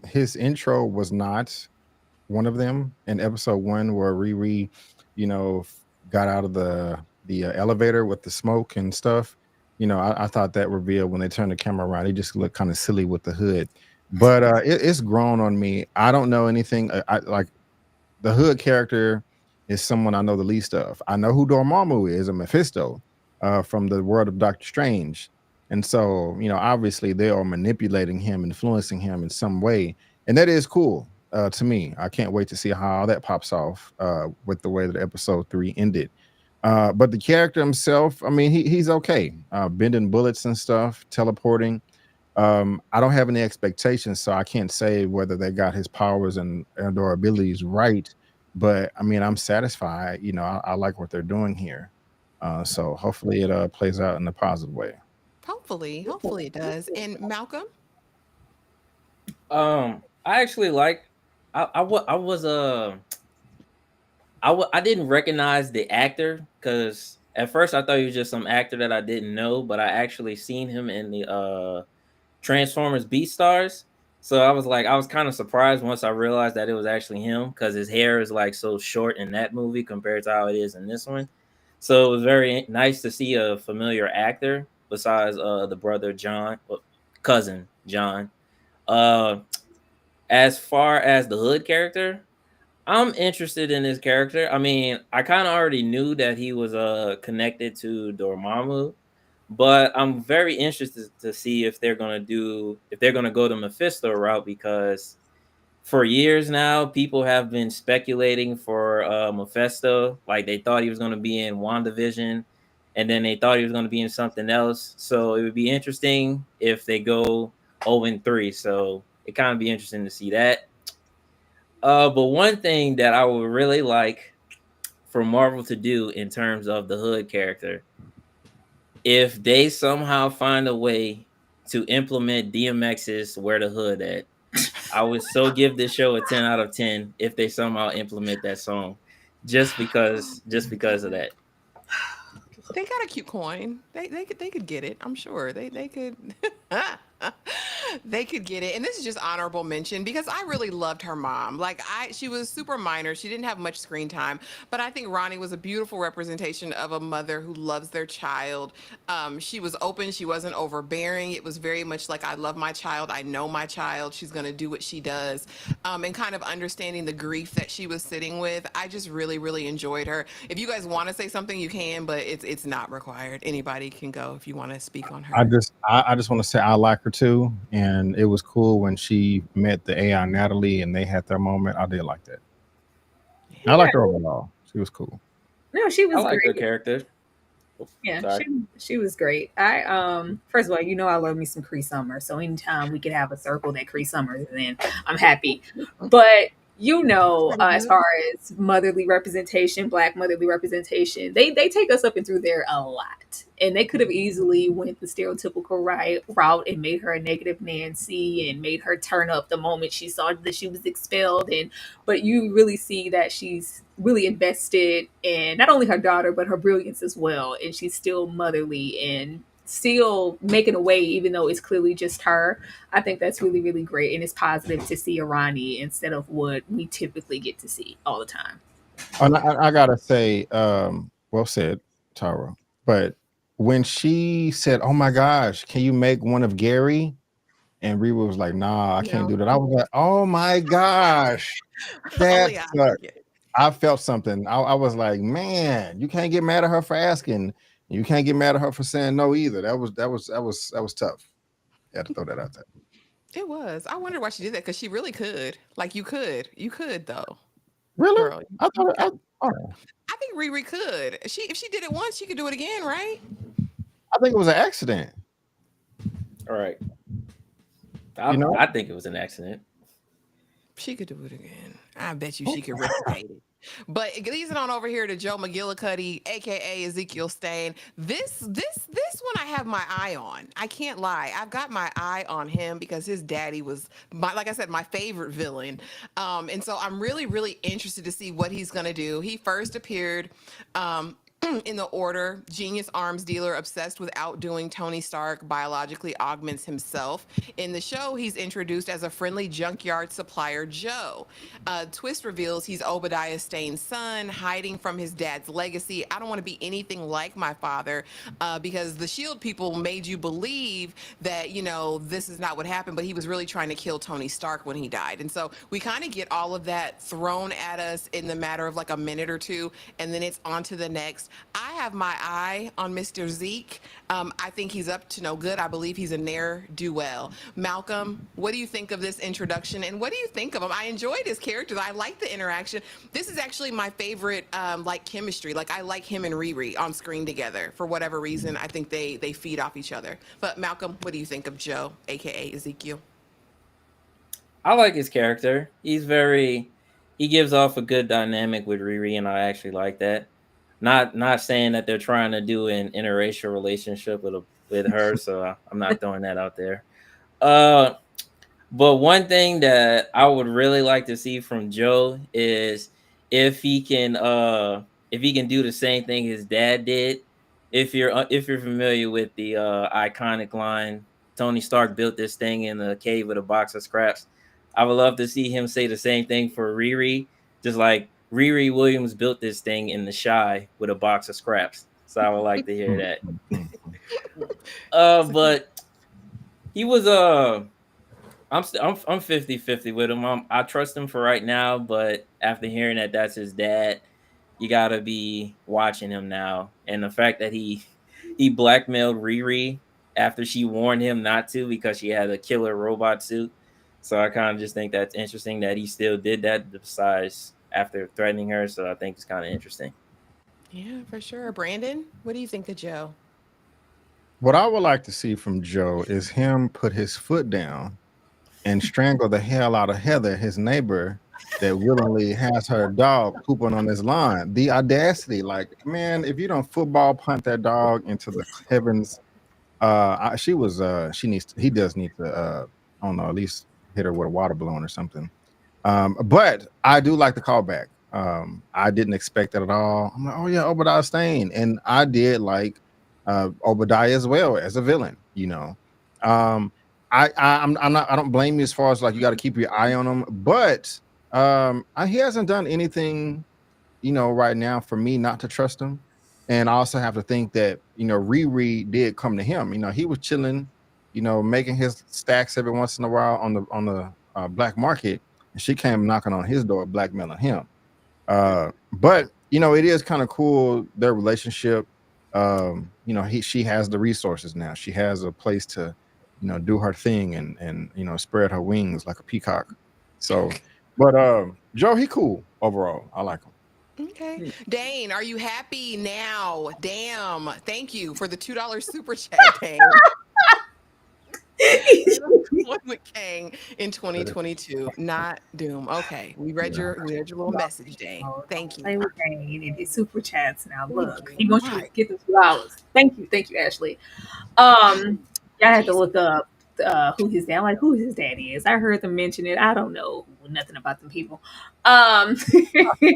His intro was not one of them in episode 1 where Riri, got out of the elevator with the smoke and stuff. I thought that reveal when they turned the camera around, he just looked kind of silly with the hood. But it's grown on me. I don't know anything. I like the hood character is someone I know the least of. I know who Dormammu is, a Mephisto, from the world of Doctor Strange. And so, obviously they are manipulating him, influencing him in some way. And that is cool. To me, I can't wait to see how that pops off with the way that episode 3 ended. But the character himself, I mean, he's okay. Bending bullets and stuff, teleporting. I don't have any expectations, so I can't say whether they got his powers and or abilities right. But I mean, I'm satisfied. I like what they're doing here. So hopefully it plays out in a positive way. Hopefully it does. And Malcolm. I actually like. I didn't recognize the actor because at first I thought he was just some actor that I didn't know, but I actually seen him in the Transformers Beastars. So I was kind of surprised once I realized that it was actually him because his hair is like so short in that movie compared to how it is in this one. So it was very nice to see a familiar actor besides the brother John, cousin John. Uh, as far as the hood character, I'm interested in this character. I mean, I kind of already knew that he was connected to Dormammu, but I'm very interested to see if they're gonna go the Mephisto route because for years now, people have been speculating for Mephisto. Like they thought he was gonna be in WandaVision, and then they thought he was gonna be in something else. So it would be interesting if they go 0-3. So it kind of be interesting to see that. But one thing that I would really like for Marvel to do in terms of the hood character if they somehow find a way to implement DMX's "Where the Hood At," I would so give this show a 10 out of 10 if they somehow implement that song, just because of that. They got a cute coin. They could get it. I'm sure they could. They could get it. And this is just honorable mention because I really loved her mom. Like she was super minor. She didn't have much screen time, but I think Ronnie was a beautiful representation of a mother who loves their child. She was open. She wasn't overbearing. It was very much like, I love my child. I know my child. She's going to do what she does. And kind of understanding the grief that she was sitting with. I just really, really enjoyed her. If you guys want to say something, you can, but it's not required. Anybody can go if you want to speak on her. I just want to say I like her too, and it was cool when she met the AI Natalie and they had their moment. I did like that. I liked her overall. She was cool. No, she was I like her great. character. Yeah, Sorry. she was great. I first of all, I love me some Cree Summer. So anytime we could have a circle that Cree Summer, then I'm happy. But as far as motherly representation, Black motherly representation, they take us up and through there a lot. And they could have easily went the stereotypical route and made her a negative Nancy and made her turn up the moment she saw that she was expelled. But you really see that she's really invested in not only her daughter but her brilliance as well, and she's still motherly and still making a way even though it's clearly just her. I think that's really, really great, and it's positive to see Irani instead of what we typically get to see all the time. And I gotta say, well said, Tara. But when she said, "Oh my gosh, can you make one of Gary?" and Riri was like, "Nah, I can't do that," I was like, "Oh my gosh, that's I felt something." I was like, "Man, you can't get mad at her for asking. You can't get mad at her for saying no either." That was tough. You had to throw that out there. It was. I wonder why she did that, because she really could. Like, you could though. Really? Girl, I thought. I think Riri could. If she did it once, she could do it again, right? I think it was an accident. All right. I think it was an accident. She could do it again. I bet you she could replicate it. But leading on over here to Joe McGillicuddy, aka Ezekiel Stane. This one I have my eye on. I can't lie. I've got my eye on him because his daddy was, like I said, my favorite villain. And so I'm really, really interested to see what he's gonna do. He first appeared in the Order, genius arms dealer obsessed with outdoing Tony Stark biologically augments himself. In the show, he's introduced as a friendly junkyard supplier, Joe. Twist reveals he's Obadiah Stane's son, hiding from his dad's legacy. I don't want to be anything like my father, because the S.H.I.E.L.D. people made you believe that, this is not what happened, but he was really trying to kill Tony Stark when he died. And so we kind of get all of that thrown at us in the matter of like a minute or two, and then it's on to the next. I have my eye on Mr. Zeke. I think he's up to no good. I believe he's a ne'er-do-well. Malcolm, what do you think of this introduction, and what do you think of him? I enjoyed his character. I like the interaction. This is actually my favorite, chemistry. Like, I like him and Riri on screen together. For whatever reason, I think they feed off each other. But Malcolm, what do you think of Joe, aka Ezekiel? I like his character. He gives off a good dynamic with Riri, and I actually like that. Not saying that they're trying to do an interracial relationship with her, so I'm not throwing that out there. But one thing that I would really like to see from Joe is if he can do the same thing his dad did. If you're familiar with the iconic line, Tony Stark built this thing in a cave with a box of scraps. I would love to see him say the same thing for Riri, just like Riri Williams built this thing in the Shy with a box of scraps. So I would like to hear that. But he was I'm 50-50 with him. I trust him for right now, but after hearing that that's his dad, you gotta be watching him now. And the fact that he blackmailed Riri after she warned him not to because she had a killer robot suit. So I kind of just think that's interesting that he still did that besides after threatening her. So I think it's kind of interesting. Yeah, for sure. Brandon, what do you think of Joe? What I would like to see from Joe is him put his foot down and strangle the hell out of Heather, his neighbor, that willingly has her dog pooping on this lawn. The audacity, like, man, if you don't football punt that dog into the heavens, he does need to, I don't know, at least hit her with a water balloon or something. But I do like the callback. I didn't expect that at all. I'm like, oh yeah, Obadiah Stane, and I did like Obadiah as well as a villain. I'm not. I don't blame you as far as like you got to keep your eye on him, but he hasn't done anything, right now for me not to trust him. And I also have to think that Riri did come to him. He was chilling, making his stacks every once in a while on the black market, and she came knocking on his door, blackmailing him. But it is kind of cool, their relationship. She has the resources now. She has a place to, do her thing and spread her wings like a peacock. So, but Joe, he cool overall. I like him. Okay. Dane, are you happy now? Damn. Thank you for the $2 super chat, Dane. One with Kang in 2022, not Doom. Okay, we read your little message, Dane. Thank you. Play with Dane and his super chats now. Look, you. he gonna get the $2. Thank you, Ashley. I had to look up who his dad, like who his daddy is. I heard them mention it. I don't know nothing about them people. They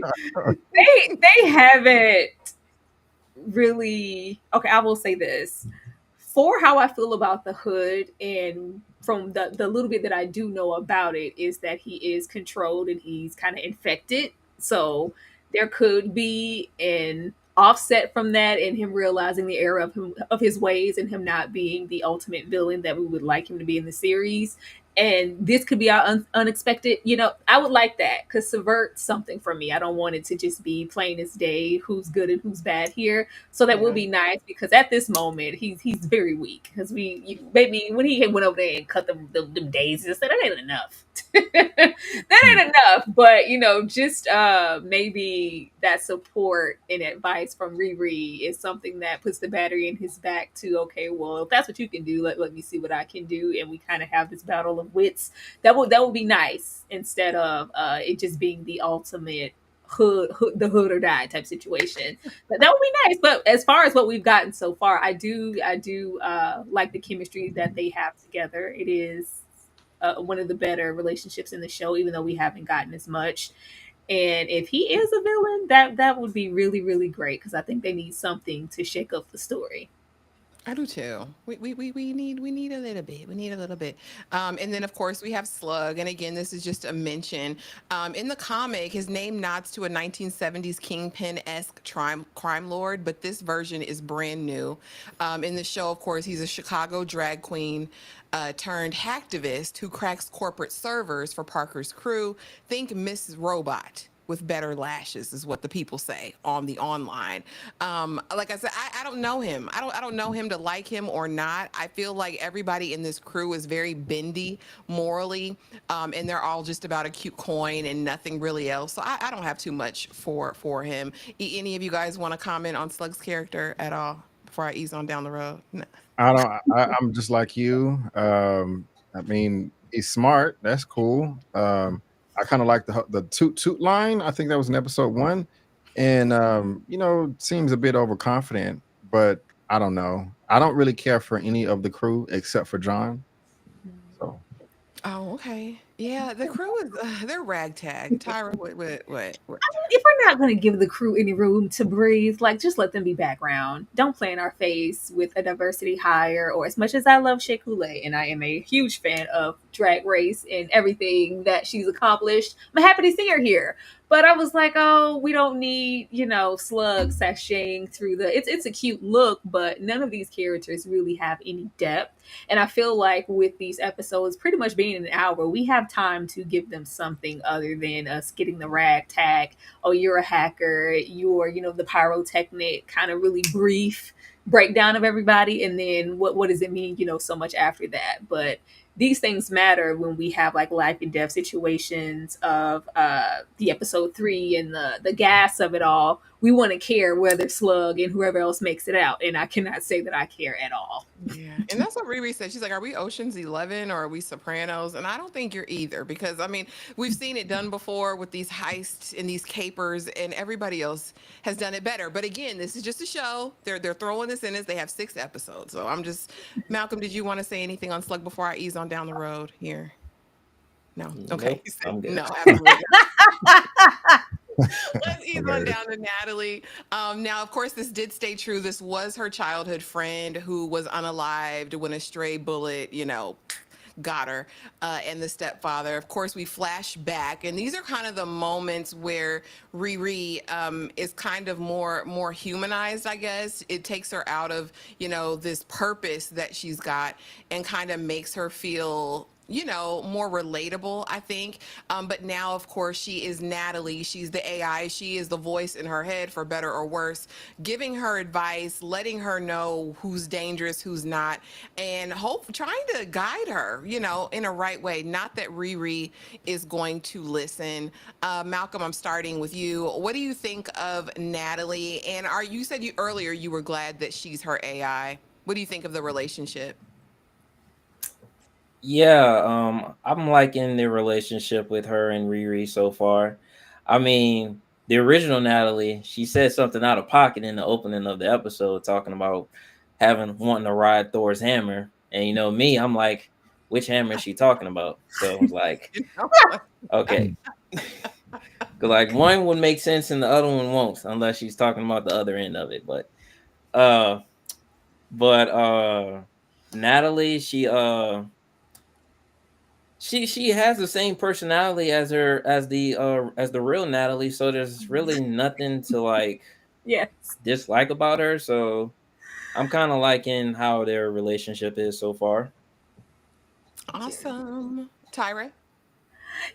haven't really. Okay, I will say this. For how I feel about the hood, and from the little bit that I do know about it, is that he is controlled and he's kind of infected. So there could be an offset from that, and him realizing the error of his ways, and him not being the ultimate villain that we would like him to be in the series. And this could be our unexpected. I would like that, because subvert something from me. I don't want it to just be plain as day who's good and who's bad here. So that will be nice, because at this moment he's very weak. Because maybe when he went over there and cut them daisies, I said that ain't enough. That ain't enough. But just maybe that support and advice from Riri is something that puts the battery in his back to, okay, well, if that's what you can do, let me see what I can do, and we kind of have this battle of wits. That would be nice, instead of it just being the ultimate the hood or die type situation. That would be nice. But as far as what we've gotten so far, I do like the chemistry that they have together. It is one of the better relationships in the show, even though we haven't gotten as much. And if he is a villain, that would be really, really great, because I think they need something to shake up the story. I do too. We need a little bit. We need a little bit. And then of course we have Slug. And again, this is just a mention. In the comic, his name nods to a 1970s Kingpin-esque crime lord, but this version is brand new. In the show, of course, he's a Chicago drag queen turned hacktivist who cracks corporate servers for Parker's crew. Think Miss Robot with better lashes, is what the people say on the online. Like I said, I don't know him. I don't know him to like him or not. I feel like everybody in this crew is very bendy morally, and they're all just about a cute coin and nothing really else. So I don't have too much for him. Any of you guys want to comment on Slug's character at all before I ease on down the road? No. I'm just like you. I mean, he's smart. That's cool. I kind of like the toot line. I think that was in episode 1, and seems a bit overconfident. But I don't know. I don't really care for any of the crew except for John. So. Oh, okay. Yeah, the crew is they're ragtag. Tyra, what? If we're not going to give the crew any room to breathe, like, just let them be background. Don't play in our face with a diversity hire. Or, as much as I love Shea Coulee, and I am a huge fan of Drag Race and everything that she's accomplished, I'm happy to see her here. But I was like, oh, we don't need, Slug sashaying through it's a cute look, but none of these characters really have any depth. And I feel like with these episodes pretty much being an hour, we have time to give them something other than us getting the rag tag. Oh, you're a hacker. You're, the pyrotechnic, kind of really brief breakdown of everybody. And then what does it mean, so much after that. But these things matter when we have like life and death situations of the episode 3 and the gas of it all. we want to care whether Slug and whoever else makes it out, and I cannot say that I care at all. Yeah, and that's what Riri said. She's like, "Are we Ocean's 11 or are we Sopranos?" And I don't think you're either, because I mean, we've seen it done before with these heists and these capers, and everybody else has done it better. But again, this is just a show. They're throwing this in as they have 6 episodes. So I'm just, Malcolm, did you want to say anything on Slug before I ease on down the road here? No. Okay. Nope, He said I'm good. no, absolutely. Let's ease on down to Natalie. Now, of course, this did stay true. This was her childhood friend who was unalived when a stray bullet, got her, and the stepfather. Of course, we flash back, and these are kind of the moments where Riri is kind of more humanized, I guess. It takes her out of this purpose that she's got and kind of makes her feel more relatable, I think. But now, of course, she is Natalie. She's the AI. She is the voice in her head, for better or worse, giving her advice, letting her know who's dangerous, who's not, and trying to guide her, in a right way. Not that Riri is going to listen. Malcolm, I'm starting with you. What do you think of Natalie? And you said earlier you were glad that she's her AI. What do you think of the relationship? Yeah, I'm liking the relationship with her and Riri so far. I mean, the original Natalie, she said something out of pocket in the opening of the episode, talking about wanting to ride Thor's hammer. And me, I'm like, which hammer is she talking about? So I was like, okay. Because like one would make sense and the other one won't, unless she's talking about the other end of it. But Natalie, she has the same personality as the real Natalie, so there's really nothing to like Yes. dislike about her. So I'm kind of liking how their relationship is so far. Awesome. Tyra?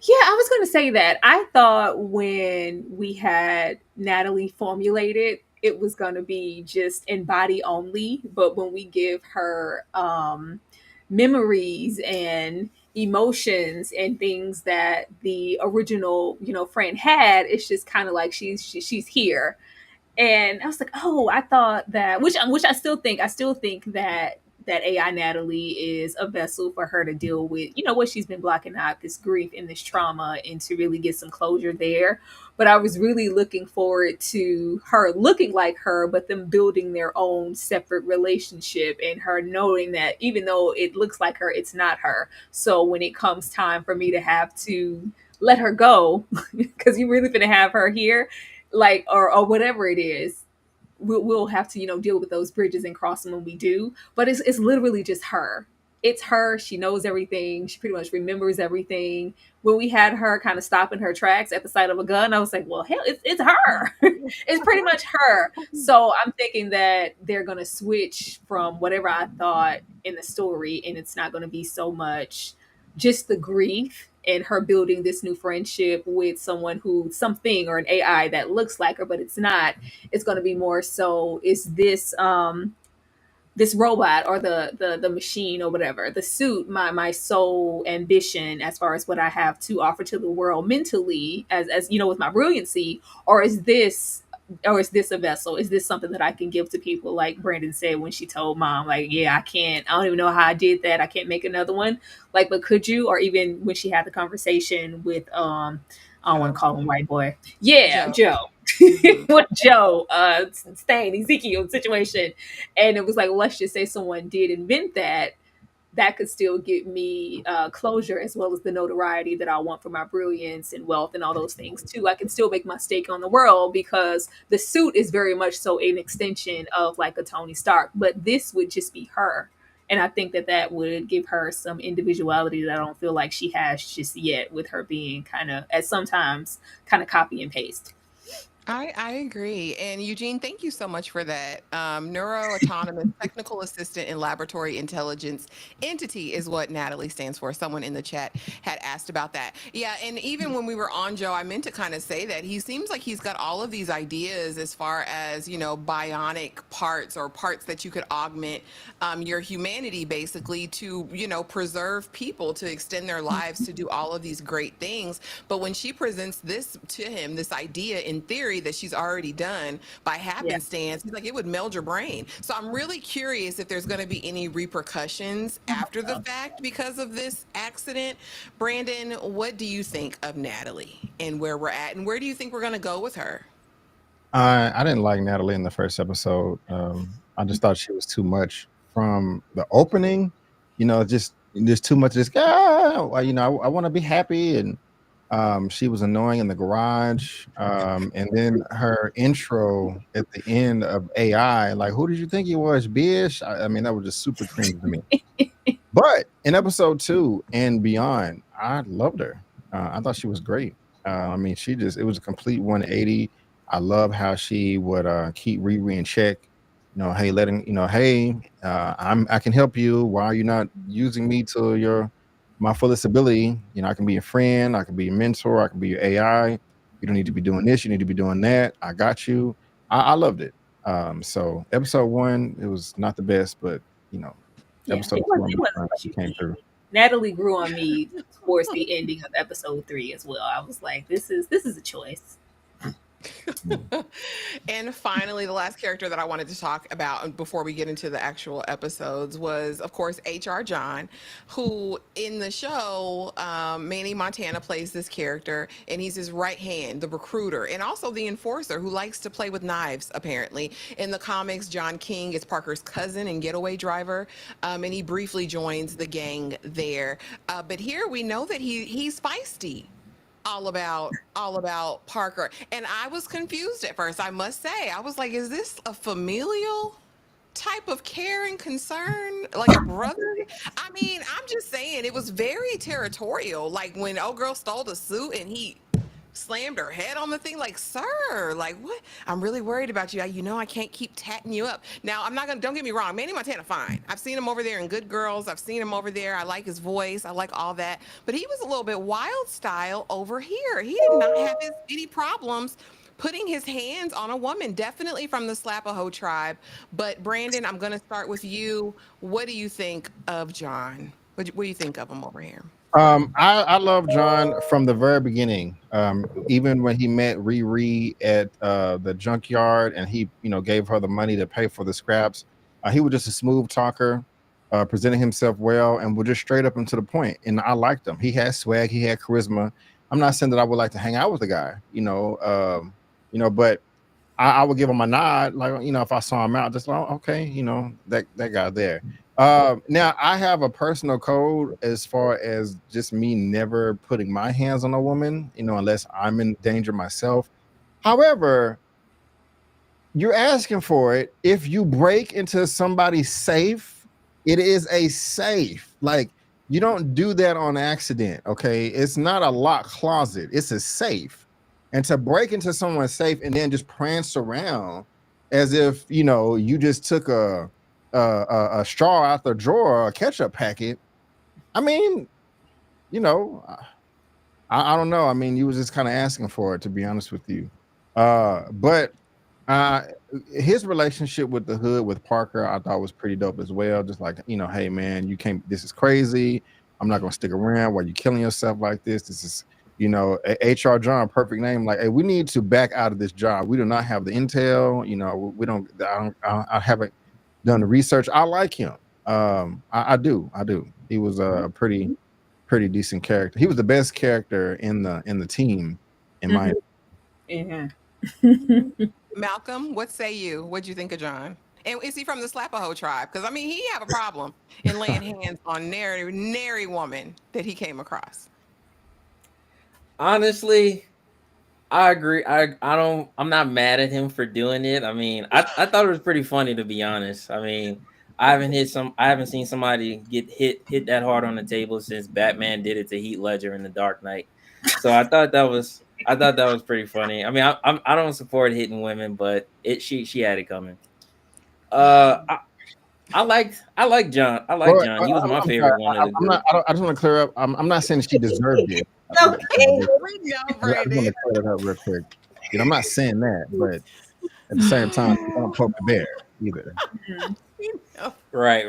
Yeah, I was going to say that. I thought when we had Natalie formulated, it was going to be just in body only. But when we give her memories and emotions and things that the original, friend had, it's just kind of like she's here. And I was like, oh, I thought that, which I still think that AI Natalie is a vessel for her to deal with, what she's been blocking out, this grief and this trauma, and to really get some closure there. But I was really looking forward to her looking like her, but them building their own separate relationship, and her knowing that even though it looks like her, it's not her. So when it comes time for me to have to let her go, because you really gonna have her here, like, or whatever it is, we'll have to deal with those bridges and cross them when we do. But it's literally just her. It's her. She knows everything. She pretty much remembers everything. When we had her kind of stopping her tracks at the sight of a gun, I was like, well, hell, it's her. It's pretty much her. So I'm thinking that they're going to switch from whatever I thought in the story, and it's not going to be so much just the grief and her building this new friendship with something or an AI that looks like her, but it's not. It's going to be more so, is this robot or the machine or whatever, the suit, my sole ambition as far as what I have to offer to the world mentally, as with my brilliancy, or is this a vessel? Is this something that I can give to people? Like Brandon said when she told mom, like, yeah, I don't even know how I did that. I can't make another one. Like, but could you? Or even when she had the conversation with I don't want to call him white boy. Yeah, Joe. With Joe, Stane, Ezekiel situation. And it was like, let's just say someone did invent that could still give me closure, as well as the notoriety that I want for my brilliance and wealth and all those things too. I can still make my stake on the world, because the suit is very much so an extension of like a Tony Stark, but this would just be her. And I think that would give her some individuality that I don't feel like she has just yet, with her being kind of, at sometimes, kind of copy and paste. I agree. And Eugene, thank you so much for that. Neuro-autonomous technical assistant and laboratory intelligence entity is what Natalie stands for. Someone in the chat had asked about that. Yeah, and even when we were on Joe, I meant to kind of say that he seems like he's got all of these ideas as far as, bionic parts, or parts that you could augment your humanity, basically, to, preserve people, to extend their lives, to do all of these great things. But when she presents this to him, this idea in theory, theory that she's already done by happenstance. He's like, it would meld your brain. So I'm really curious if there's going to be any repercussions after the fact because of this accident. Brandon, what do you think of Natalie and where we're at, and where do you think we're going to go with her? I didn't like Natalie in the first episode. I just thought she was too much from the opening. Just too much. Just I want to be happy, and she was annoying in the garage. And then her intro at the end of AI, like, who did you think you was, bitch? I mean, that was just super cringe to me. But in episode 2 and beyond, I loved her. I thought she was great. I mean, it was a complete 180. I love how she would keep Riri in check. Hey, I can help you. Why are you not using me to my fullest ability? I can be your friend. I can be your mentor. I can be your AI. You don't need to be doing this. You need to be doing that. I got you. I loved it. So episode 1, it was not the best, but episode 2, she came through. Natalie grew on me towards the ending of episode 3 as well. I was like, this is a choice. And finally, the last character that I wanted to talk about before we get into the actual episodes was, of course, H.R. John, who in the show, Manny Montana plays this character, and he's his right hand, the recruiter, and also the enforcer who likes to play with knives, apparently. In the comics, John King is Parker's cousin and getaway driver, and he briefly joins the gang there. But here we know that he's feisty. All about Parker. And I was confused at first, I must say. I was like, is this a familial type of care and concern, like a brother? I mean, I'm just saying, it was very territorial. Like when old girl stole the suit and he slammed her head on the thing, like, sir, like, what? I'm really worried about you. I can't keep tatting you up. Now, don't get me wrong, Manny Montana, fine. I've seen him over there in Good Girls. I've seen him over there. I like his voice. I like all that. But he was a little bit wild style over here. He did not have any problems putting his hands on a woman, definitely from the Slapaho tribe. But Brandon, I'm going to start with you. What do you think of John? What do you think of him over here? I love John from the very beginning. Even when he met Riri at the junkyard and he, gave her the money to pay for the scraps, he was just a smooth talker, presenting himself well, and was just straight up and to the point. And I liked him. He had swag, he had charisma. I'm not saying that I would like to hang out with the guy, but I would give him a nod, like, if I saw him out, just like, okay, that guy there. Now I have a personal code as far as just me never putting my hands on a woman, unless I'm in danger myself. However, you're asking for it. If you break into somebody's safe, it is a safe. Like, you don't do that on accident, okay? It's not a locked closet. It's a safe. And to break into someone's safe and then just prance around as if, you just took a straw out the drawer, a ketchup packet. I mean, I don't know. I mean, you was just kind of asking for it, to be honest with you. But his relationship with the hood, with Parker, I thought was pretty dope as well. Just like, hey man, you can't, this is crazy. I'm not gonna stick around while you're killing yourself like this. This is, HR John, perfect name. Like, hey, we need to back out of this job. We do not have the intel. We don't. I haven't done the research. I like him. I do. He was a pretty decent character. He was the best character in the team, in my opinion. Yeah. Malcolm, what say you? What'd you think of John? And is he from the Slapaho tribe? Because I mean, he have a problem in laying hands on nary woman that he came across. Honestly, I agree. I'm not mad at him for doing it. I mean, I thought it was pretty funny, to be honest. I mean, I haven't seen somebody get hit that hard on the table since Batman did it to Heath Ledger in The Dark Knight. So I thought that was pretty funny. I mean, I don't support hitting women, but she had it coming. I like John. I like John. He was my favorite one of the group. I just want to clear up. I'm not saying she deserved it. Okay, we know, Brandon. I want to clear that up real quick. I'm not saying that, but at the same time, you don't poke the bear either. Right.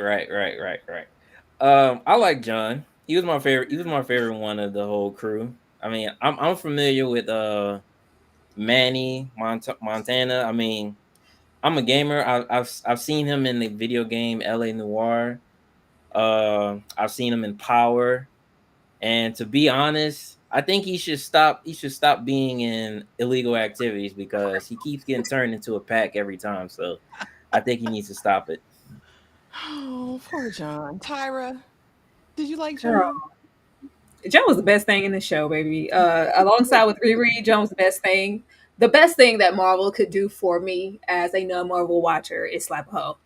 I like John. He was my favorite one of the whole crew. I mean, I'm familiar with Manny Montana. I mean, I'm a gamer. I've seen him in the video game LA Noire. I've seen him in Power. And to be honest, I think he should stop. He should stop being in illegal activities because he keeps getting turned into a pack every time. So I think he needs to stop it. Oh, poor John. Tyra, did you like Girl, John? Joan was the best thing in the show, baby. Alongside with Riri, Joan was the best thing. The best thing that Marvel could do for me as a non-Marvel watcher is slap a hoe.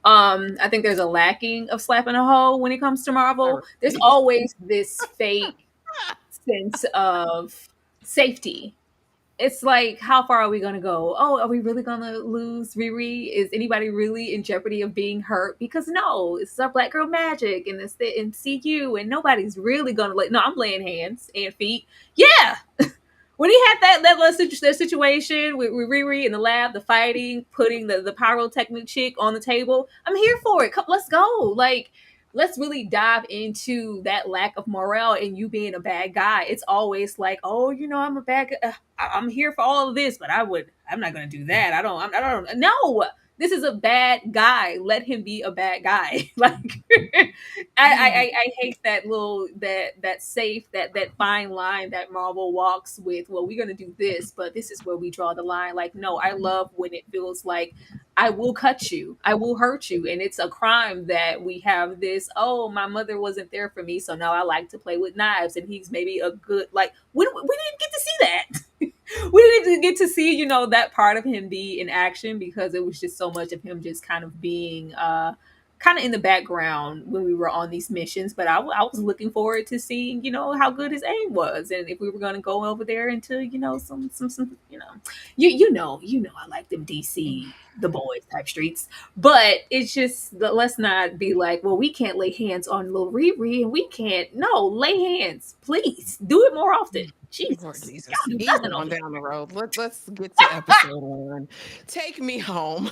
I think there's a lacking of slapping a hoe when it comes to Marvel. There's Right. always this fake sense of safety. It's like, how far are we going to go? Oh, are we really going to lose Riri? Is anybody really in jeopardy of being hurt? Because no, it's our Black Girl Magic and it's the in CU, and nobody's really going to let. No, I'm laying hands and feet. Yeah, when he had that situation with Riri in the lab, the fighting, putting the pyrotechnic chick on the table, I'm here for it. Come, let's go. Like, let's really dive into that lack of morale and you being a bad guy. It's always like, oh, I'm a bad guy. I'm here for all of this, but I'm not going to do that. I don't, no, this is a bad guy. Let him be a bad guy. Like, I hate that that safe, that fine line that Marvel walks with. Well, we're gonna do this, but this is where we draw the line. Like, no, I love when it feels like I will cut you, I will hurt you, and it's a crime that we have this. Oh, my mother wasn't there for me, so now I like to play with knives, and he's maybe a good like. We didn't get to see that. We didn't get to see that part of him be in action because it was just so much of him just kind of being kind of in the background when we were on these missions, but I was looking forward to seeing, how good his aim was, and if we were going to go over there into, some, I like them DC, the boys type streets, but it's just let's not be like, well, we can't lay hands on little Riri, and we can't. No, lay hands, please, do it more often. Lord Jesus, Jesus, y'all do easy nothing on on me. down the road. Let's get to episode one. Take me home.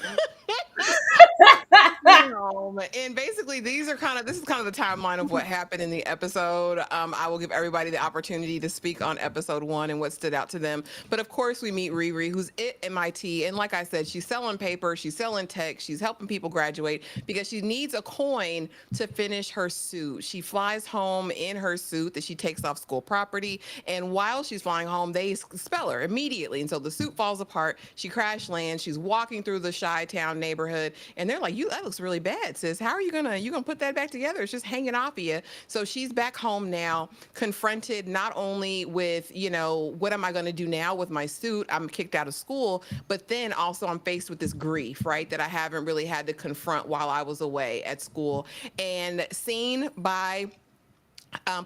And basically, this is kind of the timeline of what happened in the episode. I will give everybody the opportunity to speak on episode one and what stood out to them. But of course, we meet Riri, who's at MIT, and like I said, she's selling paper, she's selling tech, she's helping people graduate because she needs a coin to finish her suit. She flies home in her suit that she takes off school property, and while she's flying home, they expel her immediately, and so the suit falls apart. She crash lands. She's walking through the Chi-Town neighborhood, and they're like, "You, that looks really bad, sis. How are you gonna put that back together? It's just hanging off of you." So she's back home now, confronted not only with, what am I gonna do now with my suit? I'm kicked out of school, but then also I'm faced with this grief, right, that I haven't really had to confront while I was away at school. And seen by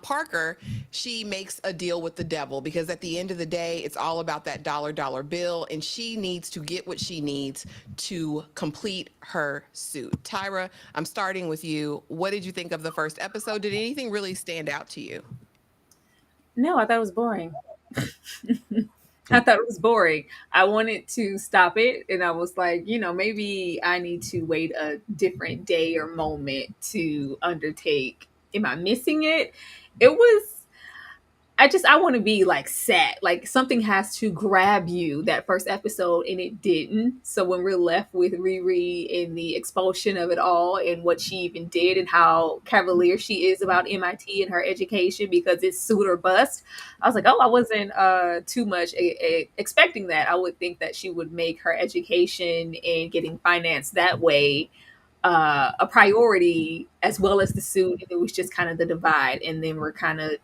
Parker, she makes a deal with the devil because at the end of the day, it's all about that dollar bill, and she needs to get what she needs to complete her suit. Tyra, I'm starting with you. What did you think of the first episode? Did anything really stand out to you? No, I thought it was boring. I thought it was boring. I wanted to stop it, and I was like, maybe I need to wait a different day or moment to undertake. Am I missing it? It was. I want to be like set. Like something has to grab you that first episode, and it didn't. So when we're left with Riri and the expulsion of it all, and what she even did, and how cavalier she is about MIT and her education because it's suit or bust, I was like, oh, I wasn't too much expecting that. I would think that she would make her education and getting financed that way a priority as well as the suit. And it was just kind of the divide. And then we're kind of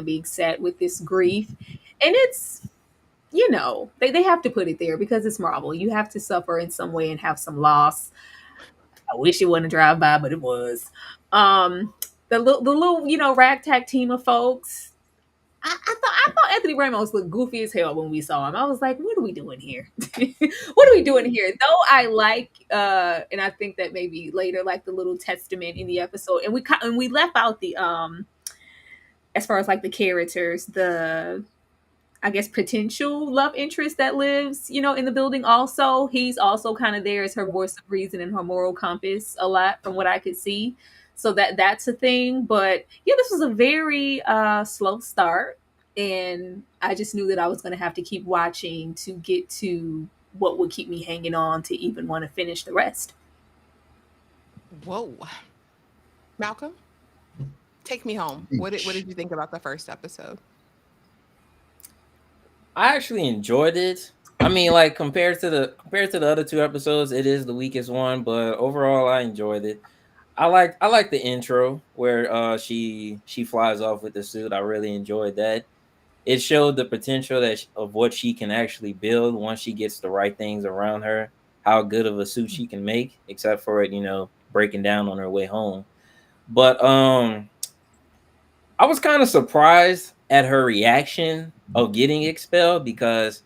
being set with this grief. And it's, they have to put it there because it's Marvel. You have to suffer in some way and have some loss. I wish it wasn't a drive by, but it was. The little, ragtag team of folks. I thought Anthony Ramos looked goofy as hell when we saw him. I was like, what are we doing here? What are we doing here? Though I like, and I think that maybe later, like the little testament in the episode, and we left out the as far as like the characters, the I guess potential love interest that lives, in the building. Also, he's also kind of there as her voice of reason and her moral compass a lot, from what I could see. So that's a thing. But yeah, this was a very slow start. and I just knew that I was going to have to keep watching to get to what would keep me hanging on to even want to finish the rest. Whoa. Malcolm, take me home. What did you think about the first episode? I actually enjoyed it. I mean, like compared to the other two episodes, it is the weakest one, but overall, I enjoyed it. I like the intro where she flies off with the suit. I really enjoyed that. It showed the potential of what she can actually build once she gets the right things around her. How good of a suit she can make, except for it, breaking down on her way home. But I was kind of surprised at her reaction of getting expelled because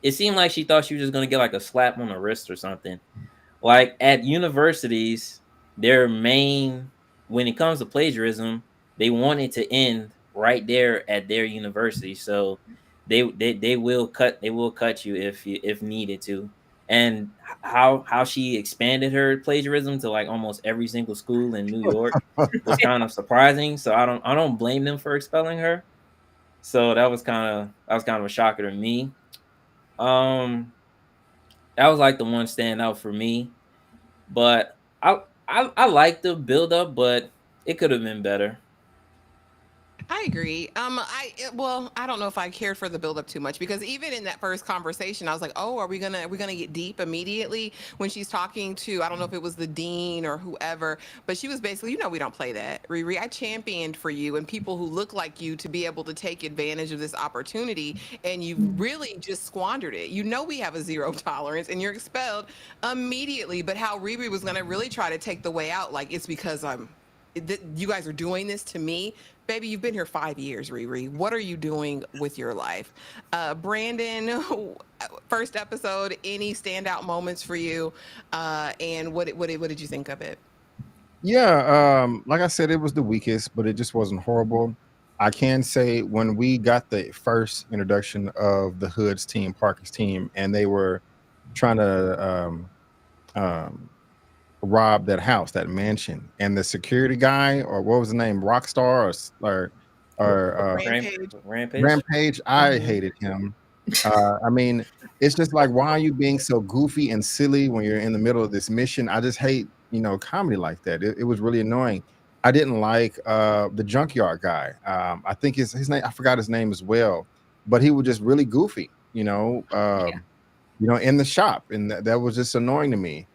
it seemed like she thought she was just gonna get like a slap on the wrist or something. Like at universities, their main when it comes to plagiarism, they want it to end right there at their university. So they will cut you if needed to. And how she expanded her plagiarism to like almost every single school in New York was kind of surprising. So I don't blame them for expelling her. So that was kind of a shocker to me. Um that was like the one standout for me. But I like the build up, but it could have been better. I agree. Well, I don't know if I cared for the buildup too much because even in that first conversation, I was like, "Oh, are we gonna get deep immediately?" When she's talking to, I don't know if it was the dean or whoever, but she was basically, we don't play that, Riri. I championed for you and people who look like you to be able to take advantage of this opportunity, and you've really just squandered it. We have a zero tolerance, and you're expelled immediately. But how Riri was gonna really try to take the way out, like it's because you guys are doing this to me. Baby, you've been here 5 years, Riri. What are you doing with your life? Brandon, first episode, any standout moments for you? And what did you think of it? Yeah, like I said, it was the weakest, but it just wasn't horrible. I can say when we got the first introduction of the Hood's team, Parker's team, and they were trying to um, rob that house, that mansion, and the security guy, or what was the name, Rockstar, or Rampage. Rampage. Rampage, I Mhm. hated him. I mean, it's just like, why are you being so goofy and silly when you're in the middle of this mission? I just hate, comedy like that. It was really annoying. I didn't like the junkyard guy. I think his name, I forgot his name as well, but he was just really goofy, in the shop, and that was just annoying to me.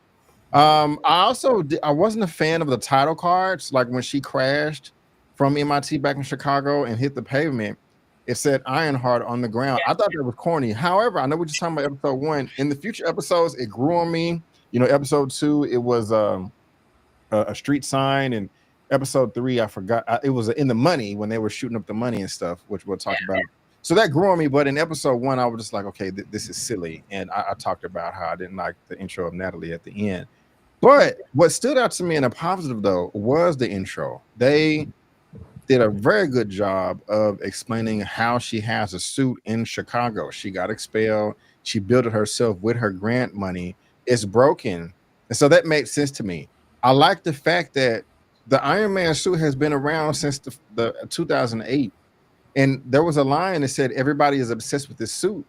I wasn't a fan of the title cards. Like when she crashed from MIT back in Chicago and hit the pavement, it said Ironheart on the ground. I thought that was corny. However, I know we're just talking about episode one. In the future episodes, it grew on me. Episode two, it was a street sign, and episode three, I forgot. It was in the money when they were shooting up the money and stuff, which we'll talk about. So that grew on me. But in episode one, I was just like, okay, this is silly. And I talked about how I didn't like the intro of Natalie at the end. But what stood out to me in a positive though was the intro. They did a very good job of explaining how she has a suit in Chicago. She got expelled. She built it herself with her grant money. It's broken. And so that made sense to me. I like the fact that the Iron Man suit has been around since the 2008. And there was a line that said everybody is obsessed with this suit,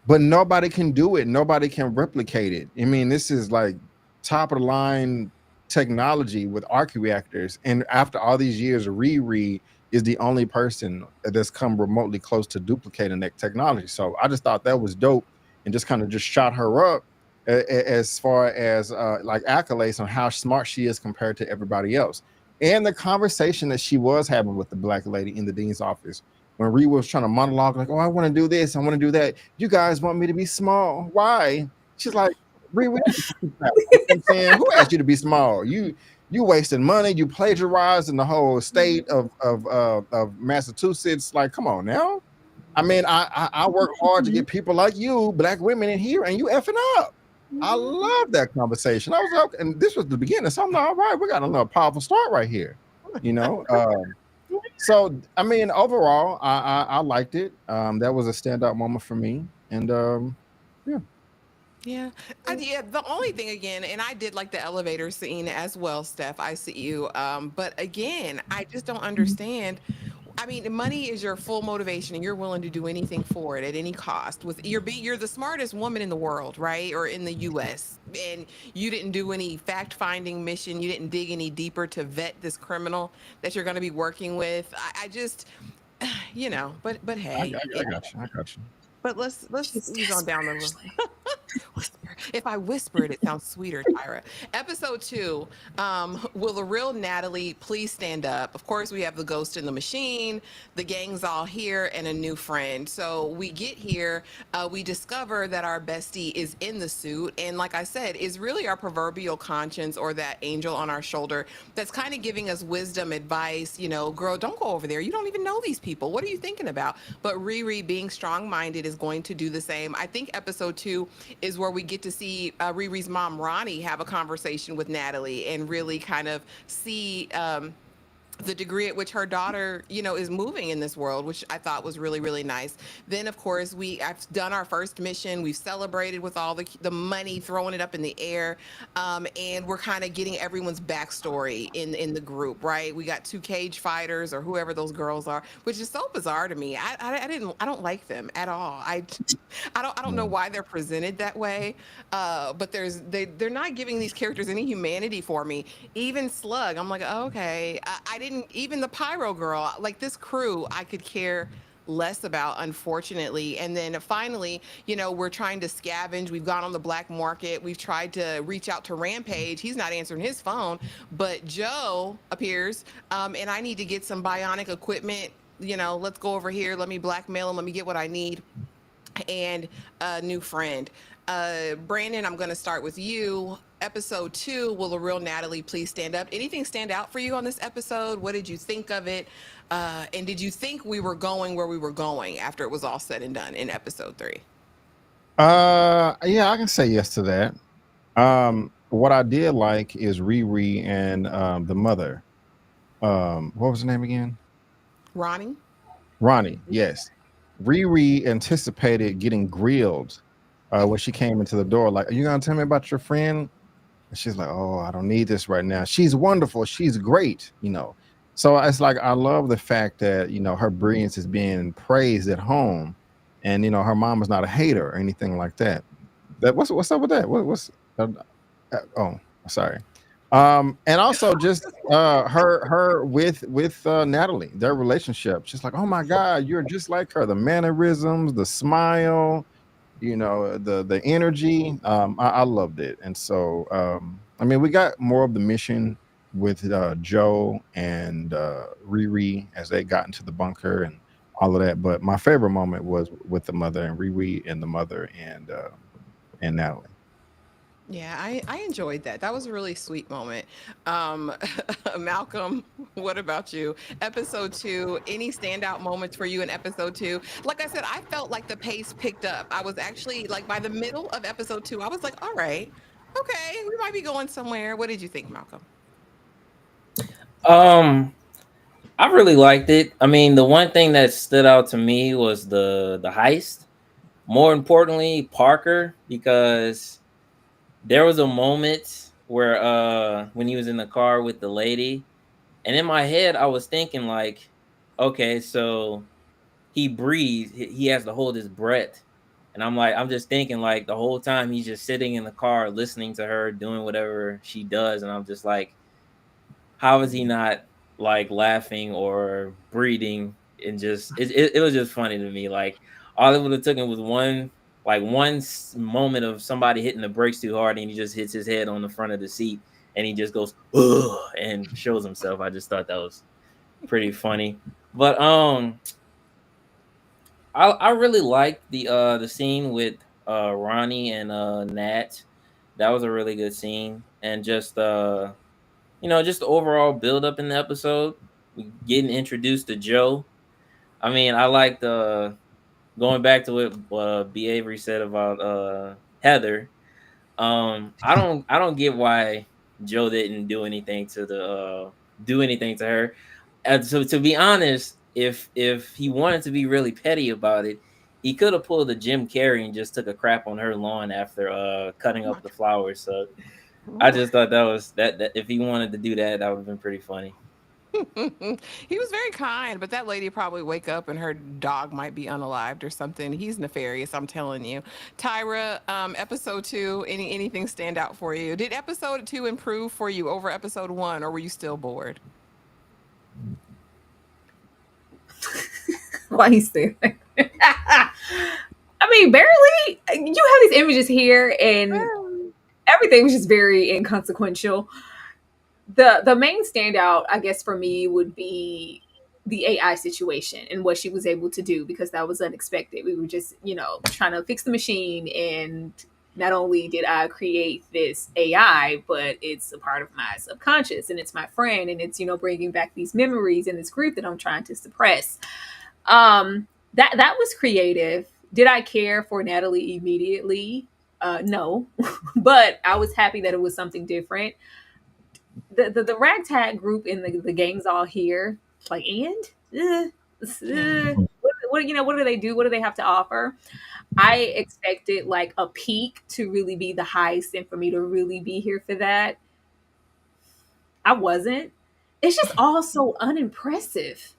but nobody can do it. Nobody can replicate it. I mean, this is like top of the line technology with arc reactors. And after all these years, Riri is the only person that's come remotely close to duplicating that technology. So I just thought that was dope, and just kind of just shot her up as far as like accolades on how smart she is compared to everybody else. And the conversation that she was having with the black lady in the dean's office when Riri was trying to monologue, like, oh, I want to do this, I want to do that. You guys want me to be small. Why? She's like, Riri, you know what I'm saying? Who asked you to be small? You wasted money, you plagiarized in the whole state of Massachusetts. Like, come on now. I mean, I work hard to get people like you, black women, in here, and you effing up. I love that conversation. I was like, and this was the beginning. So I'm like, all right, we got another powerful start right here. You know. So I mean, overall, I liked it. That was a standout moment for me, and yeah. Yeah. Yeah. The only thing again, and I did like the elevator scene as well, Steph. I see you. But again, I just don't understand. I mean, money is your full motivation, and you're willing to do anything for it at any cost. With you're the smartest woman in the world, right, or in the U.S. And you didn't do any fact finding mission. You didn't dig any deeper to vet this criminal that you're going to be working with. I just, but hey, I got you. I got you. but let's She's ease on down the road. desperate, Whisper. If I whisper it, it sounds sweeter, Tyra. Episode 2. Will the real Natalie please stand up? Of course, we have the ghost in the machine. The gang's all here, and a new friend. So we get here. We discover that our bestie is in the suit, and like I said, is really our proverbial conscience or that angel on our shoulder that's kind of giving us wisdom, advice. Girl, don't go over there. You don't even know these people. What are you thinking about? But Riri, being strong-minded, is going to do the same. I think episode 2 is where we get to see Riri's mom, Ronnie, have a conversation with Natalie and really kind of see the degree at which her daughter, is moving in this world, which I thought was really, really nice. Then, of course, I've done our first mission. We've celebrated with all the money, throwing it up in the air, and we're kind of getting everyone's backstory in the group, right? We got 2 cage fighters or whoever those girls are, which is so bizarre to me. I don't like them at all. I don't know Yeah. why they're presented that way, but they're not giving these characters any humanity for me. Even Slug, I'm like, oh, okay. I didn't even the Pyro girl, like this crew, I could care less about, unfortunately. And then finally, we're trying to scavenge. We've gone on the black market. We've tried to reach out to Rampage. He's not answering his phone, but Joe appears, and I need to get some bionic equipment. Let's go over here. Let me blackmail him. Let me get what I need and a new friend. Brandon, I'm going to start with you. Episode 2, will the real Natalie please stand up? Anything stand out for you on this episode? What did you think of it? And did you think we were going where we were going after it was all said and done in episode 3? Yeah, I can say yes to that. What I did like is Riri and the mother. What was her name again? Ronnie? Ronnie. Yes. Riri anticipated getting grilled when she came into the door. Like, are you gonna tell me about your friend? And she's like, oh, I don't need this right now. She's wonderful. She's great. So it's like I love the fact that her brilliance is being praised at home, and her mom is not a hater or anything like that. That what's up with that? What's oh, sorry. And also just her with Natalie, their relationship. She's like, oh my God, you're just like her. The mannerisms, the smile, the energy. I loved it. And so I mean, we got more of the mission with Joe and Riri as they got into the bunker and all of that. But my favorite moment was with the mother and Riri and the mother and Natalie. Yeah, I enjoyed that. That was a really sweet moment. Um, Malcolm, what about you? Episode 2, any standout moments for you in episode 2? Like I said, I felt like the pace picked up. I was actually like by the middle of episode 2, I was like, all right, okay, we might be going somewhere. What did you think, Malcolm? Um, I really liked it. I mean, the one thing that stood out to me was the heist. More importantly, Parker, because there was a moment where when he was in the car with the lady, and in my head I was thinking like, okay, so he breathes, he has to hold his breath. And I'm just thinking like the whole time he's just sitting in the car listening to her doing whatever she does, and I'm just like, how is he not like laughing or breathing? And just it was just funny to me. Like all it would have taken was one moment of somebody hitting the brakes too hard, and he just hits his head on the front of the seat, and he just goes ugh, and shows himself. I just thought that was pretty funny. But I really liked the scene with Ronnie and Nat. That was a really good scene, and just just the overall build up in the episode. We getting introduced to Joe. I mean, I like the going back to what B. Avery said about Heather. I don't get why Joe didn't do anything to her. So to be honest, if he wanted to be really petty about it, he could have pulled the Jim Carrey and just took a crap on her lawn after cutting up the flowers. So I just thought that if he wanted to do that, that would have been pretty funny. He was very kind, but that lady probably wake up and her dog might be unalived or something. He's nefarious, I'm telling you. Tyra, episode two, anything stand out for you? Did episode two improve for you over episode one, or were you still bored? Why he's there? I mean, barely. You have these images here, and everything was just very inconsequential. The main standout, I guess, for me would be the AI situation and what she was able to do, because that was unexpected. We were just, trying to fix the machine, and not only did I create this AI, but it's a part of my subconscious, and it's my friend, and it's, bringing back these memories and this grief that I'm trying to suppress. That was creative. Did I care for Natalie immediately? No, but I was happy that it was something different. The ragtag group in the gang's all here. Like, and what do they do? What do they have to offer? I expected like a peak to really be the highest, and for me to really be here for that. I wasn't. It's just all so unimpressive.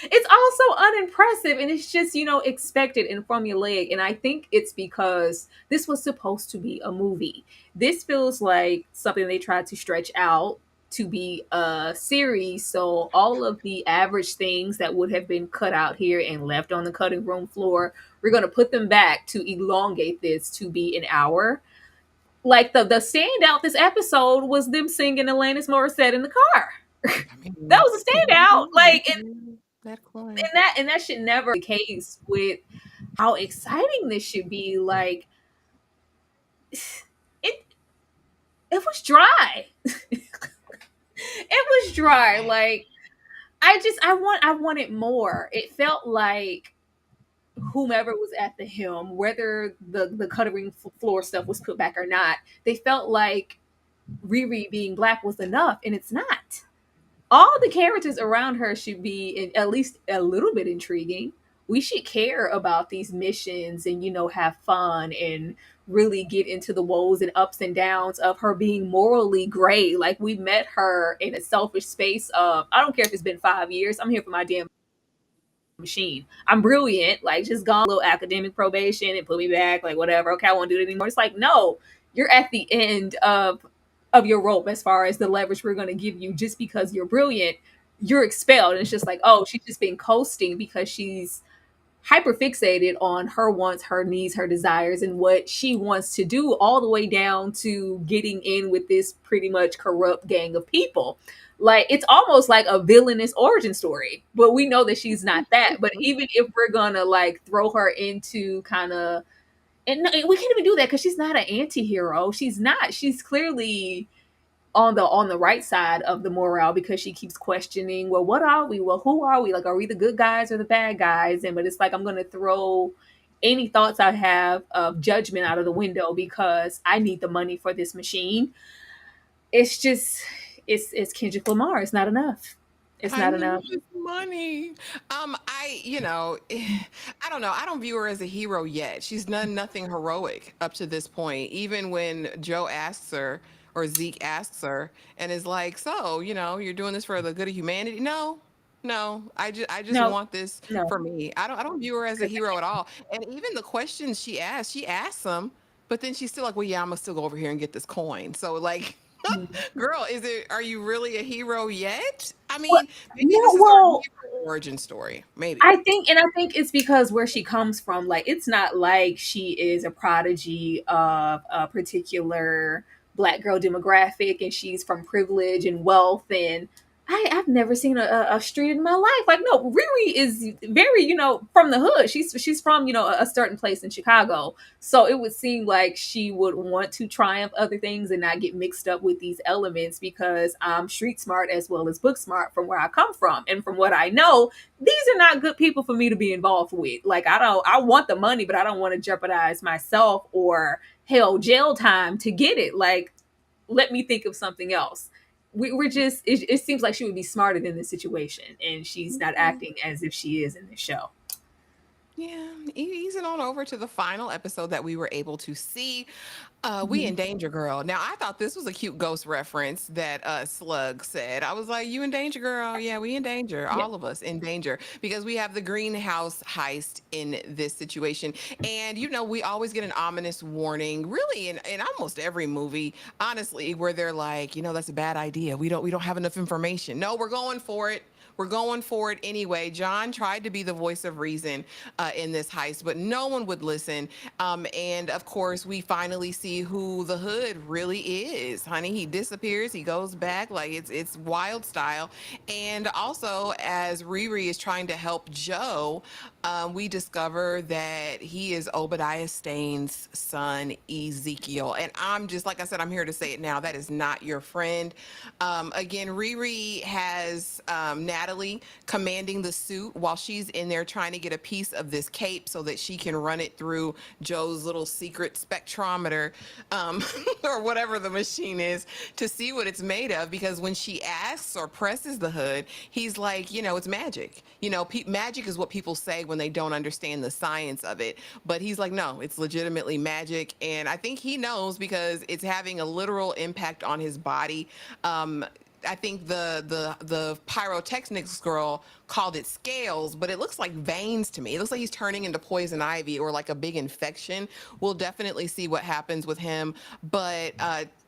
It's also unimpressive, and it's just, expected and formulaic. And I think it's because this was supposed to be a movie. This feels like something they tried to stretch out to be a series. So all of the average things that would have been cut out here and left on the cutting room floor, we're going to put them back to elongate this to be an hour. Like the standout this episode was them singing Alanis Morissette in the car. I mean, That was a standout. Like, that coin. and that should never be the case with how exciting this should be. Like, it was dry. It was dry. Like, I wanted more. It felt like whomever was at the helm, whether the cutting floor stuff was put back or not, they felt like Riri being black was enough, and it's not. All the characters around her should be at least a little bit intriguing. We should care about these missions and, have fun and really get into the woes and ups and downs of her being morally gray. Like, we met her in a selfish space of, I don't care if it's been 5 years, I'm here for my damn machine. I'm brilliant. Like, just gone a little academic probation and put me back. Like, whatever. Okay, I won't do it anymore. It's like, no, you're at the end of your rope as far as the leverage we're going to give you. Just because you're brilliant, you're expelled. And it's just like, oh, she's just been coasting because she's hyper fixated on her wants, her needs, her desires, and what she wants to do, all the way down to getting in with this pretty much corrupt gang of people. Like, it's almost like a villainous origin story, but we know that she's not that. But even if we're gonna like throw her into kind of, and we can't even do that because she's not an anti-hero. She's not. She's clearly on the right side of the morale, because she keeps questioning, well, what are we? Well, who are we? Like, are we the good guys or the bad guys? And but it's like, I'm gonna throw any thoughts I have of judgment out of the window because I need the money for this machine. It's just, it's Kendrick Lamar. It's not enough. It's I not need enough. this money. I don't know. I don't view her as a hero yet. She's done nothing heroic up to this point. Even when Joe asks her, or Zeke asks her, and is like, "So, you're doing this for the good of humanity?" No, no. I just No, want this no. for me. I don't view her as a hero at all. And even the questions she asks them, but then she's still like, "Well, yeah, I'm gonna still go over here and get this coin." So, like, girl, are you really a hero yet? I Well, mean, maybe no, this is our well, hero origin story. Maybe. I think it's because where she comes from. Like, it's not like she is a prodigy of a particular black girl demographic, and she's from privilege and wealth. And I've never seen a street in my life. Like, no, Riri is very, from the hood. She's from, a certain place in Chicago. So it would seem like she would want to triumph other things and not get mixed up with these elements, because I'm street smart as well as book smart from where I come from. And from what I know, these are not good people for me to be involved with. Like, I want the money, but I don't want to jeopardize myself or hell jail time to get it. Like, let me think of something else. We're just, it seems like she would be smarter than this situation, and she's not acting as if she is in this show. Yeah, easing on over to the final episode that we were able to see. We in danger, girl. Now I thought this was a cute ghost reference that Slug said. I was like, "You in danger, girl? Yeah, we in danger. Yeah. All of us in danger because we have the greenhouse heist in this situation." And we always get an ominous warning, really, in almost every movie, honestly, where they're like, that's a bad idea. We don't have enough information. No, we're going for it. We're going for it anyway. John tried to be the voice of reason in this heist, but no one would listen. And of course, we finally see who the hood really is. Honey, he disappears. He goes back like it's wild style. And also, as Riri is trying to help Joe, we discover that he is Obadiah Stane's son, Ezekiel. And I'm just, like I said, I'm here to say it now. That is not your friend. Again, Riri has Natalie commanding the suit while she's in there trying to get a piece of this cape so that she can run it through Joe's little secret spectrometer, or whatever the machine is, to see what it's made of. Because when she asks or presses the hood, he's like, it's magic. Magic is what people say when they don't understand the science of it. But he's like, no, it's legitimately magic. And I think he knows because it's having a literal impact on his body. I think the pyrotechnics girl called it scales, but it looks like veins to me. It looks like he's turning into poison ivy or like a big infection. We'll definitely see what happens with him. But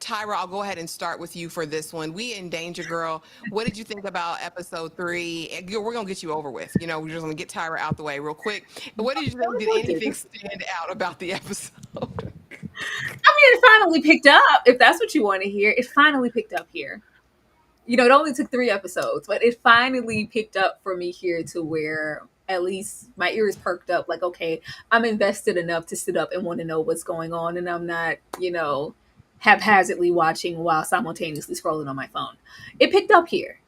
Tyra, I'll go ahead and start with you for this one. We in danger, girl. What did you think about episode 3? We're gonna get you over with. We're just gonna get Tyra out the way real quick. What did you think? Did anything stand out about the episode? I mean, it finally picked up. If that's what you want to hear, it finally picked up here. It only took 3 episodes, but it finally picked up for me here to where at least my ears perked up. Like, okay, I'm invested enough to sit up and want to know what's going on, and I'm not, haphazardly watching while simultaneously scrolling on my phone. It picked up here.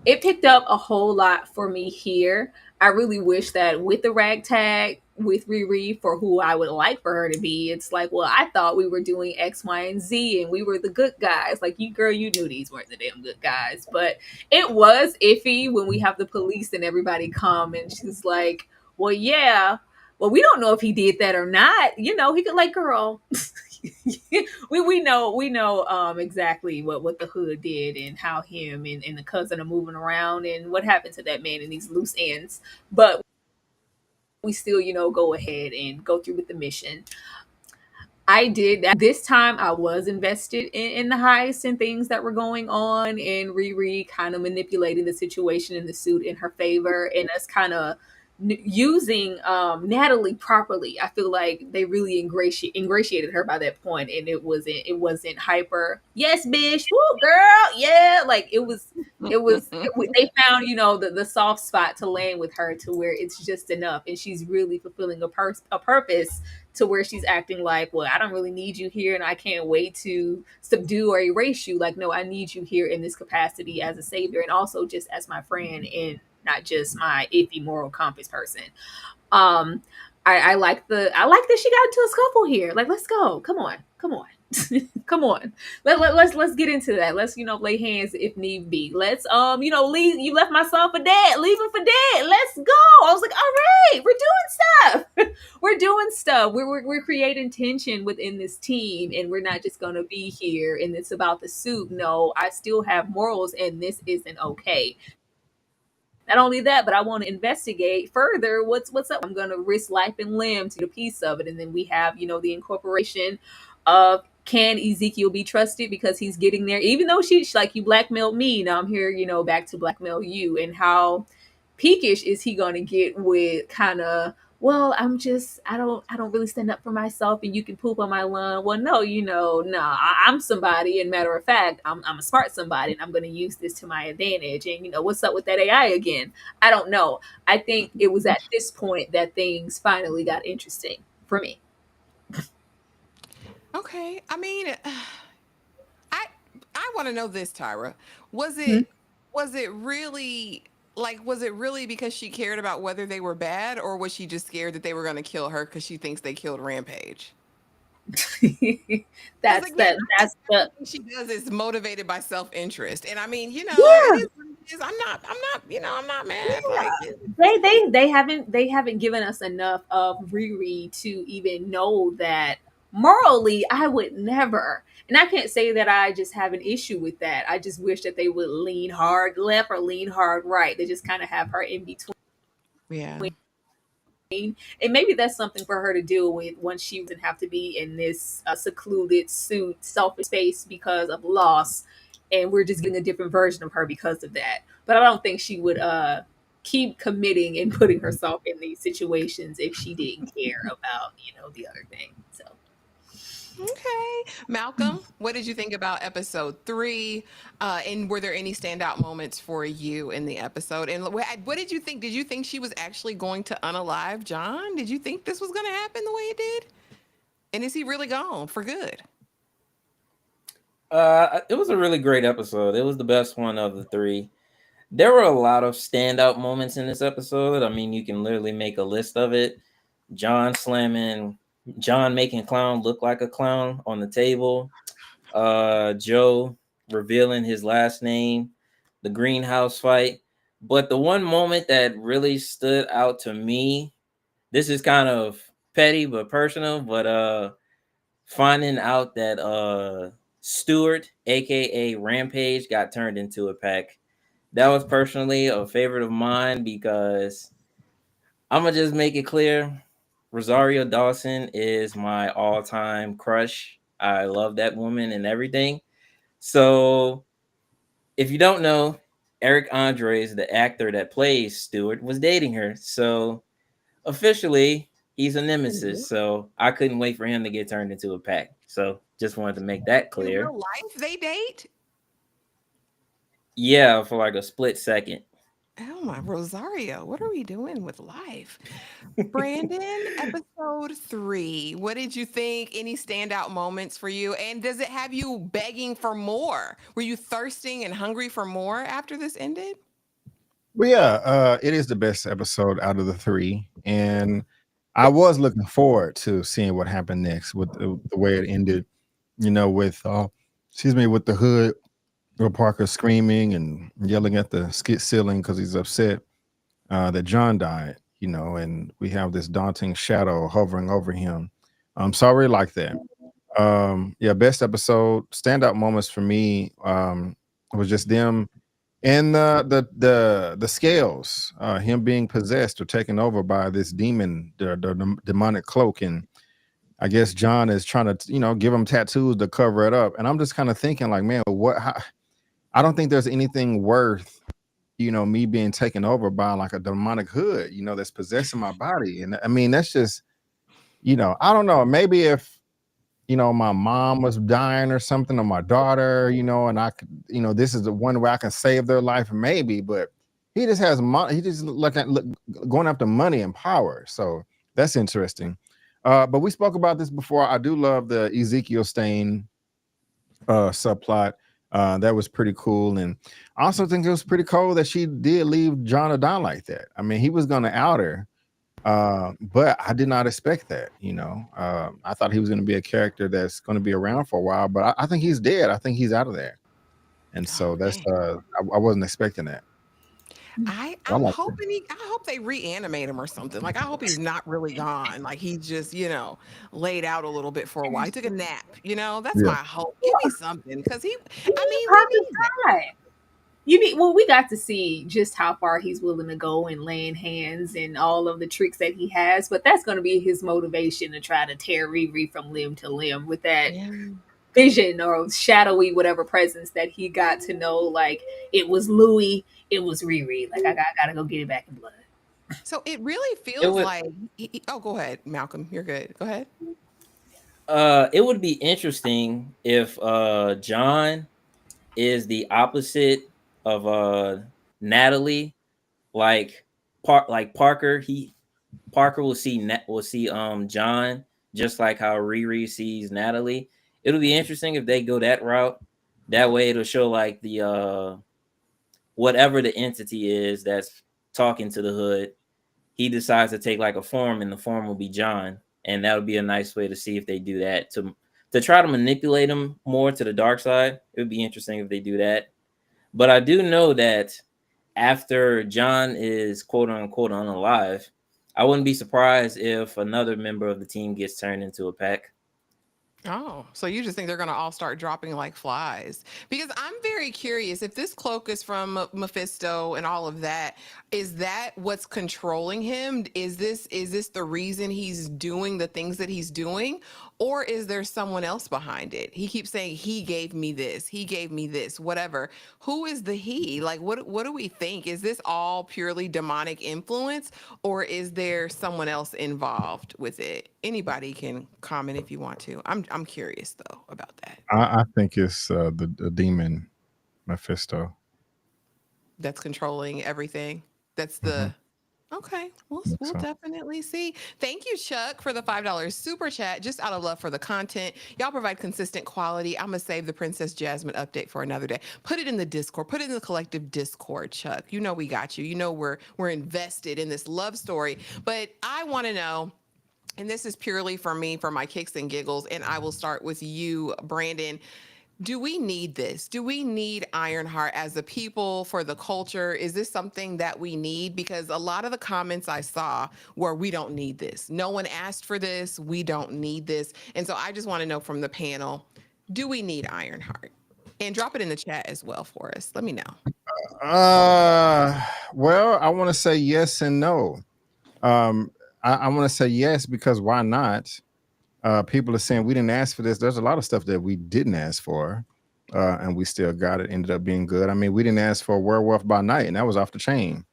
It picked up a whole lot for me here. I really wish that with the ragtag with Riri for who I would like for her to be, it's like, well, I thought we were doing X, Y, and Z and we were the good guys. Like, you, girl, you knew these weren't the damn good guys. But it was iffy when we have the police and everybody come and she's like, well, yeah, well, we don't know if he did that or not. He could, like, girl. we know exactly what the hood did and how him and the cousin are moving around and what happened to that man and these loose ends. But we still, go ahead and go through with the mission. I did that. This time I was invested in the heist and things that were going on, and Riri kind of manipulating the situation in the suit in her favor, and us kind of using Natalie properly. I feel like they really ingratiated her by that point, and it wasn't hyper. Yes, bitch, woo, girl, yeah. Like they found the soft spot to land with her to where it's just enough, and she's really fulfilling a purpose to where she's acting like, well, I don't really need you here and I can't wait to subdue or erase you. Like, no, I need you here in this capacity as a savior and also just as my friend and not just my iffy moral compass person. Um, I like that she got into a scuffle here. Like, let's go. Come on. Come on. Let's get into that. Let's, lay hands if need be. Let's leave. You left my son for dead. Leave him for dead. Let's go. I was like, all right, we're doing stuff. We're doing stuff. We're creating tension within this team, and we're not just gonna be here and it's about the suit. No, I still have morals, and this isn't okay. Not only that, but I want to investigate further what's up. I'm gonna risk life and limb to get a piece of it. And then we have, the incorporation of, can Ezekiel be trusted because he's getting there? Even though she's like, you blackmailed me, now I'm here, back to blackmail you. And how peakish is he gonna get with kind of, well, I don't really stand up for myself and you can poop on my lawn. Well, no, nah, I'm somebody. And matter of fact, I'm a smart somebody and I'm going to use this to my advantage. And, what's up with that AI again? I don't know. I think it was at this point that things finally got interesting for me. Okay. I mean, I I want to know this, Tyra. Was Hmm? it was it really was it really because she cared about whether they were bad, or was she just scared that they were going to kill her because she thinks they killed Rampage? Because That's again, the I think that's the everything she does is motivated by self-interest. And I mean, it yeah. is what it is. I'm not mad. Like, They haven't given us enough of Riri to even know that morally I would never. And I can't say that I just have an issue with that. I just wish that they would lean hard left or lean hard right. They just kind of have her in between. yeah. And maybe that's something for her to deal with once she doesn't have to be in this secluded suit selfish space because of loss, and we're just getting a different version of her because of that. But I don't think she would keep committing and putting herself in these situations if she didn't care about the other thing. So Okay. Malcolm, what did you think about episode 3? And were there any standout moments for you in the episode? And what did you think? Did you think she was actually going to unalive John? Did you think this was going to happen the way it did? And is he really gone for good? It was a really great episode. It was the best one of the 3. There were a lot of standout moments in this episode. I mean, you can literally make a list of it. John making clown look like a clown on the table. Joe revealing his last name, the greenhouse fight. But the one moment that really stood out to me, this is kind of petty but personal, but finding out that Stewart, aka Rampage, got turned into a pack. That was personally a favorite of mine because I'm gonna just make it clear. Rosario Dawson is my all-time crush. I love that woman and everything. So if you don't know, Eric Andres, the actor that plays Stewart, was dating her. So officially, he's a nemesis. So I couldn't wait for him to get turned into a pack. So just wanted to make that In clear. real life, they date? Yeah, for like a split second. Oh my Rosario, what are we doing with life? Brandon, episode 3. What did you think? Any standout moments for you? And does it have you begging for more? Were you thirsting and hungry for more after this ended? But yeah, it is the best episode out of the 3, and I was looking forward to seeing what happened next with the way it ended. With with the hood, where Parker screaming and yelling at the skit ceiling because he's upset that John died. And we have this daunting shadow hovering over him. So I really like that. Yeah, best episode. Standout moments for me was just them and the scales, him being possessed or taken over by this demon, the demonic cloak, and I guess John is trying to give him tattoos to cover it up. And I'm just kind of thinking like, man, I don't think there's anything worth me being taken over by like a demonic hood, that's possessing my body. And I mean, that's just, I don't know. Maybe if my mom was dying or something, or my daughter, and I could, this is the one way I can save their life, maybe. But he just has money. He just going after money and power. So that's interesting. But we spoke about this before. I do love the Ezekiel Stane subplot. That was pretty cool. And I also think it was pretty cool that she did leave John to die like that. I mean, he was going to out her. But I did not expect that. I thought he was going to be a character that's going to be around for a while, but I think he's dead. I think he's out of there. And so Oh that's man. I wasn't expecting that. I I'm like that. hoping I hope they reanimate him or something. Like I hope he's not really gone. Like he's just, laid out a little bit for a while. He took a nap, That's Yeah. my hope. Give me something. Cause you I need mean, we Parker need that. Side. We got to see just how far he's willing to go and laying hands and all of the tricks that he has, but that's going to be his motivation to try to tear Riri from limb to limb with that Yeah. vision or shadowy whatever presence that he got to know. Like it was Louis, it was Riri. Like I gotta go get it back in blood. So it really It feels would like oh, go ahead, Malcolm. You're good. Go ahead. it would be interesting if John is the opposite of Natalie. Like Parker, Parker will see John just like how Riri sees Natalie. It'll be interesting if they go that route. That way it'll show like the whatever the entity is that's talking to the hood, he decides to take like a form and the form will be John. and that would be a nice way to see if they do that to try to manipulate him more to the dark side. It would be interesting if they do that. But I do know that after John is quote unquote unalive, I wouldn't be surprised if another member of the team gets turned into a pack. Oh, so you just think they're going to all start dropping like flies? Because I'm very curious if this cloak is from Mephisto and all of that, is that what's controlling him? Is this the reason he's doing the things that he's doing, or is there someone else behind it? He keeps saying he gave me this, he gave me this, whatever. Who is the he? Like what do we think? Is this all purely demonic influence, or is there someone else involved with it? Anybody can comment if you want to. I'm curious though about that. I think it's the demon Mephisto. That's controlling everything. That's Hmm. the okay. We'll I think we'll so. definitely see. Thank you, Chuck, for the $5 super chat. Just out of love for the content, y'all provide consistent quality. I'm gonna save the Princess Jasmine update for another day. Put it in the Discord. Put it in the collective Discord, Chuck. You know we got you. You know we're invested in this love story. But I want to know. And this is purely for me, for my kicks and giggles. And I will start with you, Brandon. Do we need this? Do we need Ironheart as a people for the culture? Is this something that we need? Because a lot of the comments I saw were, we don't need this. No one asked for this. We don't need this. And so I just want to know from the panel, do we need Ironheart? And drop it in the chat as well for us. Let me know. Uh, well, I want to say yes and no. Um, I want to say yes because why not? People are saying we didn't ask for this. There's a lot of stuff that we didn't ask for, and we still got it. Ended up being good. I mean, we didn't ask for Werewolf by Night, and that was off the chain.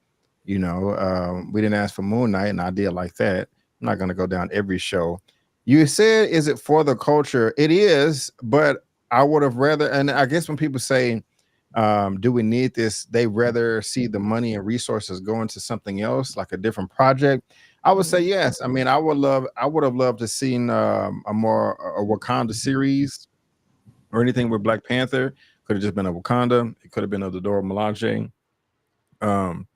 We didn't ask for Moon Knight, and I did like that. I'm not going to go down every show. You said, is it for the culture? It is, but I would have rather, and I guess when people say, do we need this? They rather see the money and resources go into something else, like a different project. I would say Mhm. yes. I mean, I would have loved to seen a Wakanda series or anything with Black Panther. Could have just been a Wakanda. It could have been a Dora Milaje. Um,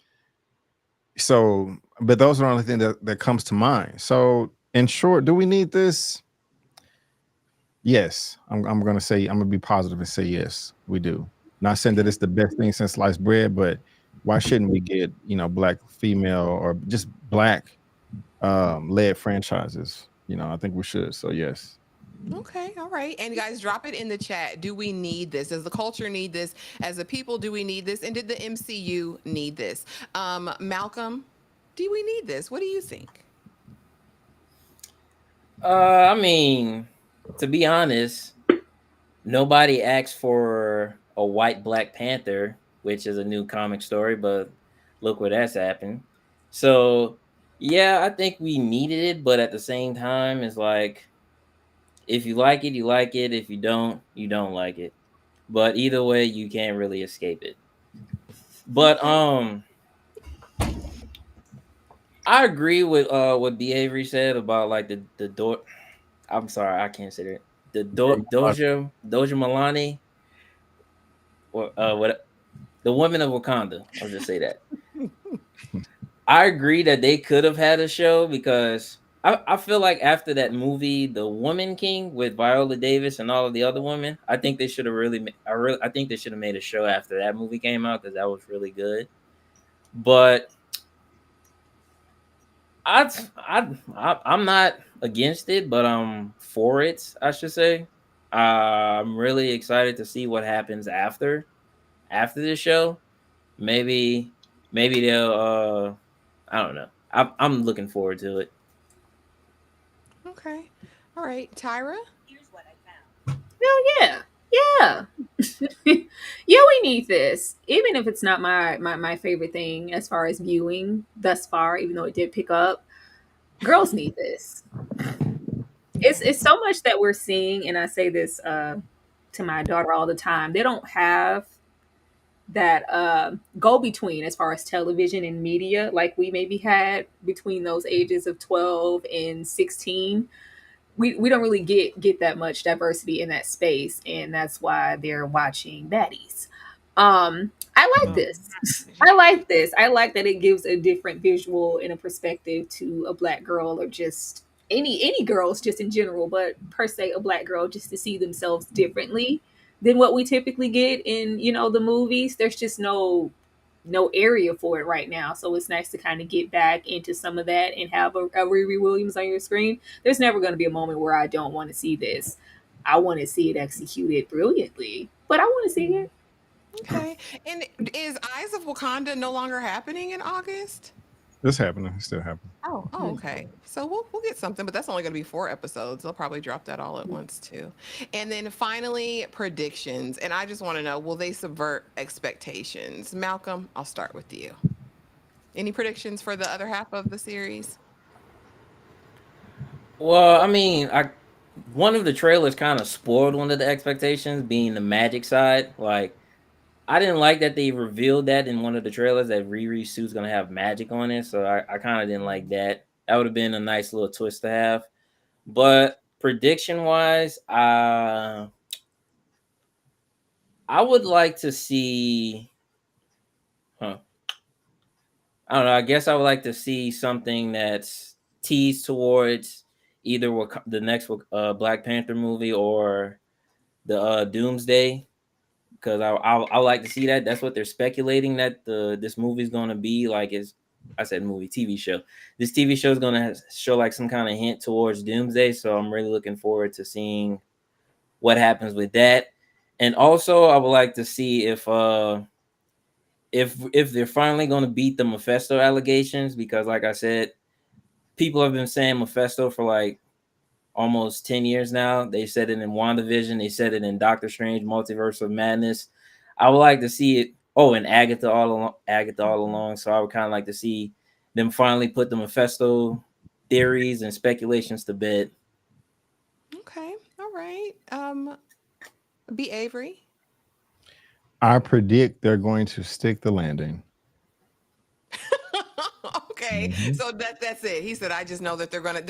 but those are the only thing that comes to mind. So, in short, do we need this? Yes, I'm gonna be positive and say yes, we do. Not saying that it's the best thing since sliced bread, but why shouldn't we get black female or just black led franchises? I think we should. So yes. Okay, all right. And guys, drop it in the chat. Do we need this? Does the culture need this? As a people, do we need this? And did the MCU need this? Malcolm, do we need this? What do you think? I mean, to be honest, nobody asked for a white Black Panther, which is a new comic story, but look where that's happened. So, yeah, I think we needed it, but at the same time, it's like, if you like it, you like it. If you don't like it. But either way, you can't really escape it. But Okay. I agree with what B Avery said about like the door. I'm sorry, I can't say that. Doja Milani, or what, the women of Wakanda. I'll just say that. I agree that they could have had a show because I feel like after that movie, The Woman King with Viola Davis and all of the other women, I think they should have I think they should have made a show after that movie came out because that was really good. But I'm not against it, but I'm for it, I should say. I'm really excited to see what happens after the show. Maybe they'll I don't know. I'm looking forward to it. Okay. All right. Tyra? Hell yeah. Yeah. Yeah, we need this. Even if it's not my favorite thing as far as viewing thus far, even though it did pick up. Girls need this. It's so much that we're seeing, and I say this to my daughter all the time. They don't have that go between as far as television and media like we maybe had between those ages of 12 and 16. We don't really get that much diversity in that space, and that's why they're watching baddies. I like Oh, this. I like this. I like that it gives a different visual and a perspective to a black girl or just any girls just in general, but per se a black girl, just to see themselves differently than what we typically get in, the movies. There's just no area for it right now. So it's nice to kind of get back into some of that and have a Riri Williams on your screen. There's never going to be a moment where I don't want to see this. I want to see it executed brilliantly, but I want to see it. Okay. And is Eyes of Wakanda no longer happening in August? It's happening. It's still happening. Oh, okay. So we'll get something, but that's only going to be 4 episodes. They'll probably drop that all at once too. And then finally, predictions. And I just want to know, will they subvert expectations? Malcolm, I'll start with you. Any predictions for the other half of the series? Well, I mean, one of the trailers kind of spoiled one of the expectations, being the magic side. Like, I didn't like that they revealed that in one of the trailers that Riri's suit's gonna have magic on it. So I kind of didn't like that. That would have been a nice little twist to have. But prediction wise, I would like to see. Huh. I don't know. I guess I would like to see something that's teased towards either the next Black Panther movie or the Doomsday, because I like to see that. That's what they're speculating that this movie is going to be like. Is I said movie, TV show. This TV show is going to show like some kind of hint towards Doomsday. So I'm really looking forward to seeing what happens with that. And also, I would like to see if they're finally going to beat the Mephisto allegations, because like I said, people have been saying Mephisto for like almost 10 years now. They said it in WandaVision. They said it in Doctor Strange Multiverse of Madness. I would like to see it. Oh, and Agatha all along. So I would kind of like to see them finally put the Mephisto theories and speculations to bed. Okay. All right. B. Avery. I predict they're going to stick the landing. Okay, so that's it. He said, "I just know that they're gonna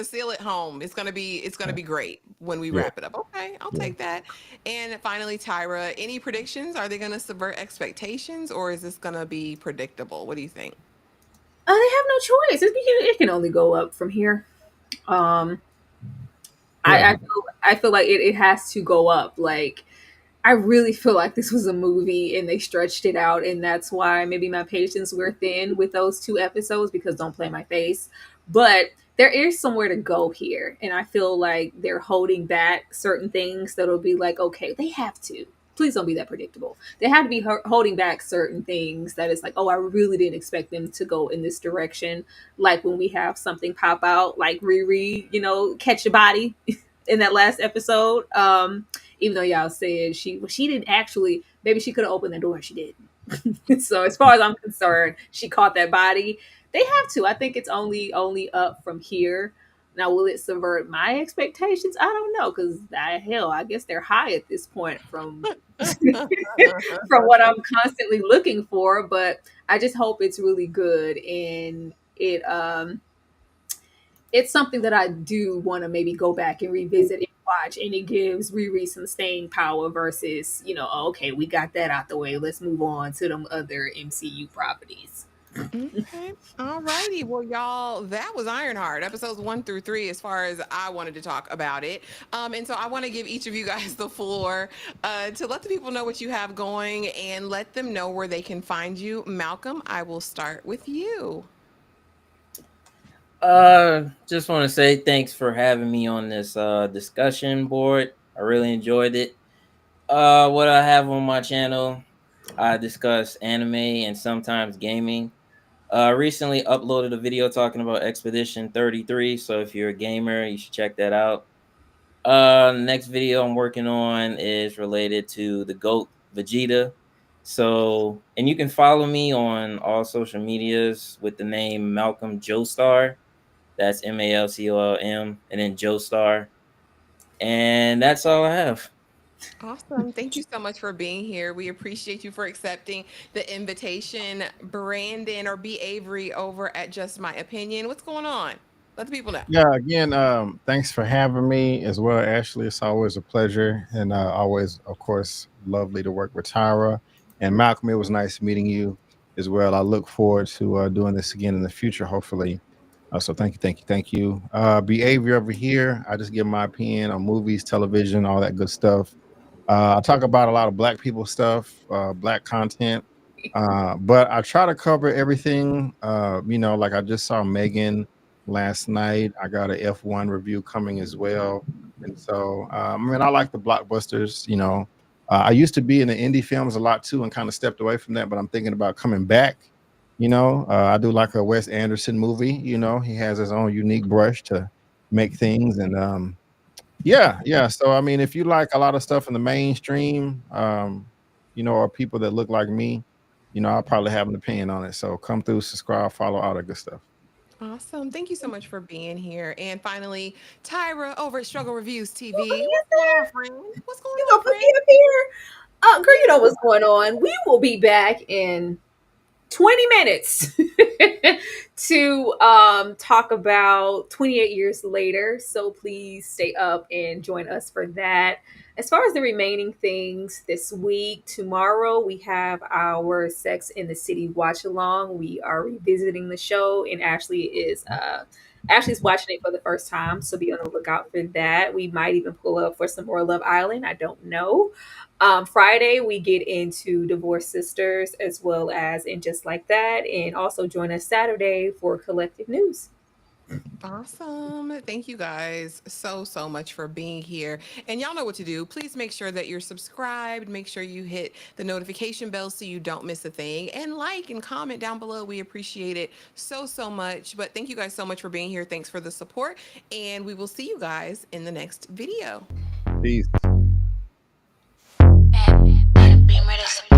seal it home. It's gonna be great when we wrap it up." Okay, I'll take that. And finally, Tyra, any predictions? Are they gonna subvert expectations, or is this gonna be predictable? What do you think? They have no choice. It can only go up from here. Um, Yeah. I feel like it has to go up. Like, I really feel like this was a movie and they stretched it out, and that's why maybe my patience were thin with those 2 episodes, because don't play my face. But there is somewhere to go here, and I feel like they're holding back certain things that'll be like, okay, they have to. Please don't be that predictable. They have to be holding back certain things that is like, oh, I really didn't expect them to go in this direction. Like when we have something pop out, like Riri, catch a body in that last episode. Even though y'all said she didn't actually, maybe she could have opened the door, she didn't. So as far as I'm concerned, she caught that body. They have to. I think it's only up from here. Now, will it subvert my expectations? I don't know, because I guess they're high at this point from from what I'm constantly looking for. But I just hope it's really good, and it's something that I do want to maybe go back and revisit and watch, and it gives Riri some staying power versus, okay, we got that out the way. Let's move on to them other MCU properties. Okay. All righty. Well, y'all, that was Ironheart, episodes 1 through 3, as far as I wanted to talk about it. And so I want to give each of you guys the floor to let the people know what you have going and let them know where they can find you. Malcolm, I will start with you. Just want to say thanks for having me on this discussion board. I really enjoyed it. What I have on my channel, I discuss anime and sometimes gaming. Recently uploaded a video talking about Expedition 33, so if you're a gamer, you should check that out. Next video I'm working on is related to the GOAT Vegeta. So, and you can follow me on all social medias with the name Malcolm Joestar. That's MALCOLM and then Joestar. And that's all I have. Awesome. Thank you so much for being here. We appreciate you for accepting the invitation. Brandon or B. Avery over at Just My Opinion. What's going on? Let the people know. Yeah, again, thanks for having me as well, Ashley. It's always a pleasure, and always, of course, lovely to work with Tyra. And Malcolm, it was nice meeting you as well. I look forward to doing this again in the future, hopefully. So thank you. Behavior over here. I just give my opinion on movies, television, all that good stuff. I talk about a lot of black people stuff, black content, but I try to cover everything. Like I just saw Megan last night. I got a F1 review coming as well, and so I like the blockbusters. I used to be in the indie films a lot too, and kind of stepped away from that. But I'm thinking about coming back. I do like a Wes Anderson movie. He has his own unique brush to make things, and yeah. So I mean, if you like a lot of stuff in the mainstream, or people that look like me, I'll probably have an opinion on it. So come through, subscribe, follow, all that good stuff. Awesome. Thank you so much for being here. And finally, Tyra over at Struggle Reviews Oh, TV. yes, What's going on, sir. friend? What's going You on, gonna put me friend? up here? Girl, you know what's going on. We will be back in 20 minutes to talk about 28 years later. So please stay up and join us for that. As far as the remaining things this week, tomorrow we have our Sex in the City watch along. We are revisiting the show, and Ashley's watching it for the first time, so be on the lookout for that. We might even pull up for some more Love Island. I don't know. Friday, we get into Divorced Sisters as well as And Just Like That. And also join us Saturday for Collective News. Awesome. Thank you guys so much for being here. And y'all know what to do. Please make sure that you're subscribed. Make sure you hit the notification bell so you don't miss a thing. And like and comment down below. We appreciate it so much. But thank you guys so much for being here. Thanks for the support. And we will see you guys in the next video. Peace. Better be ready to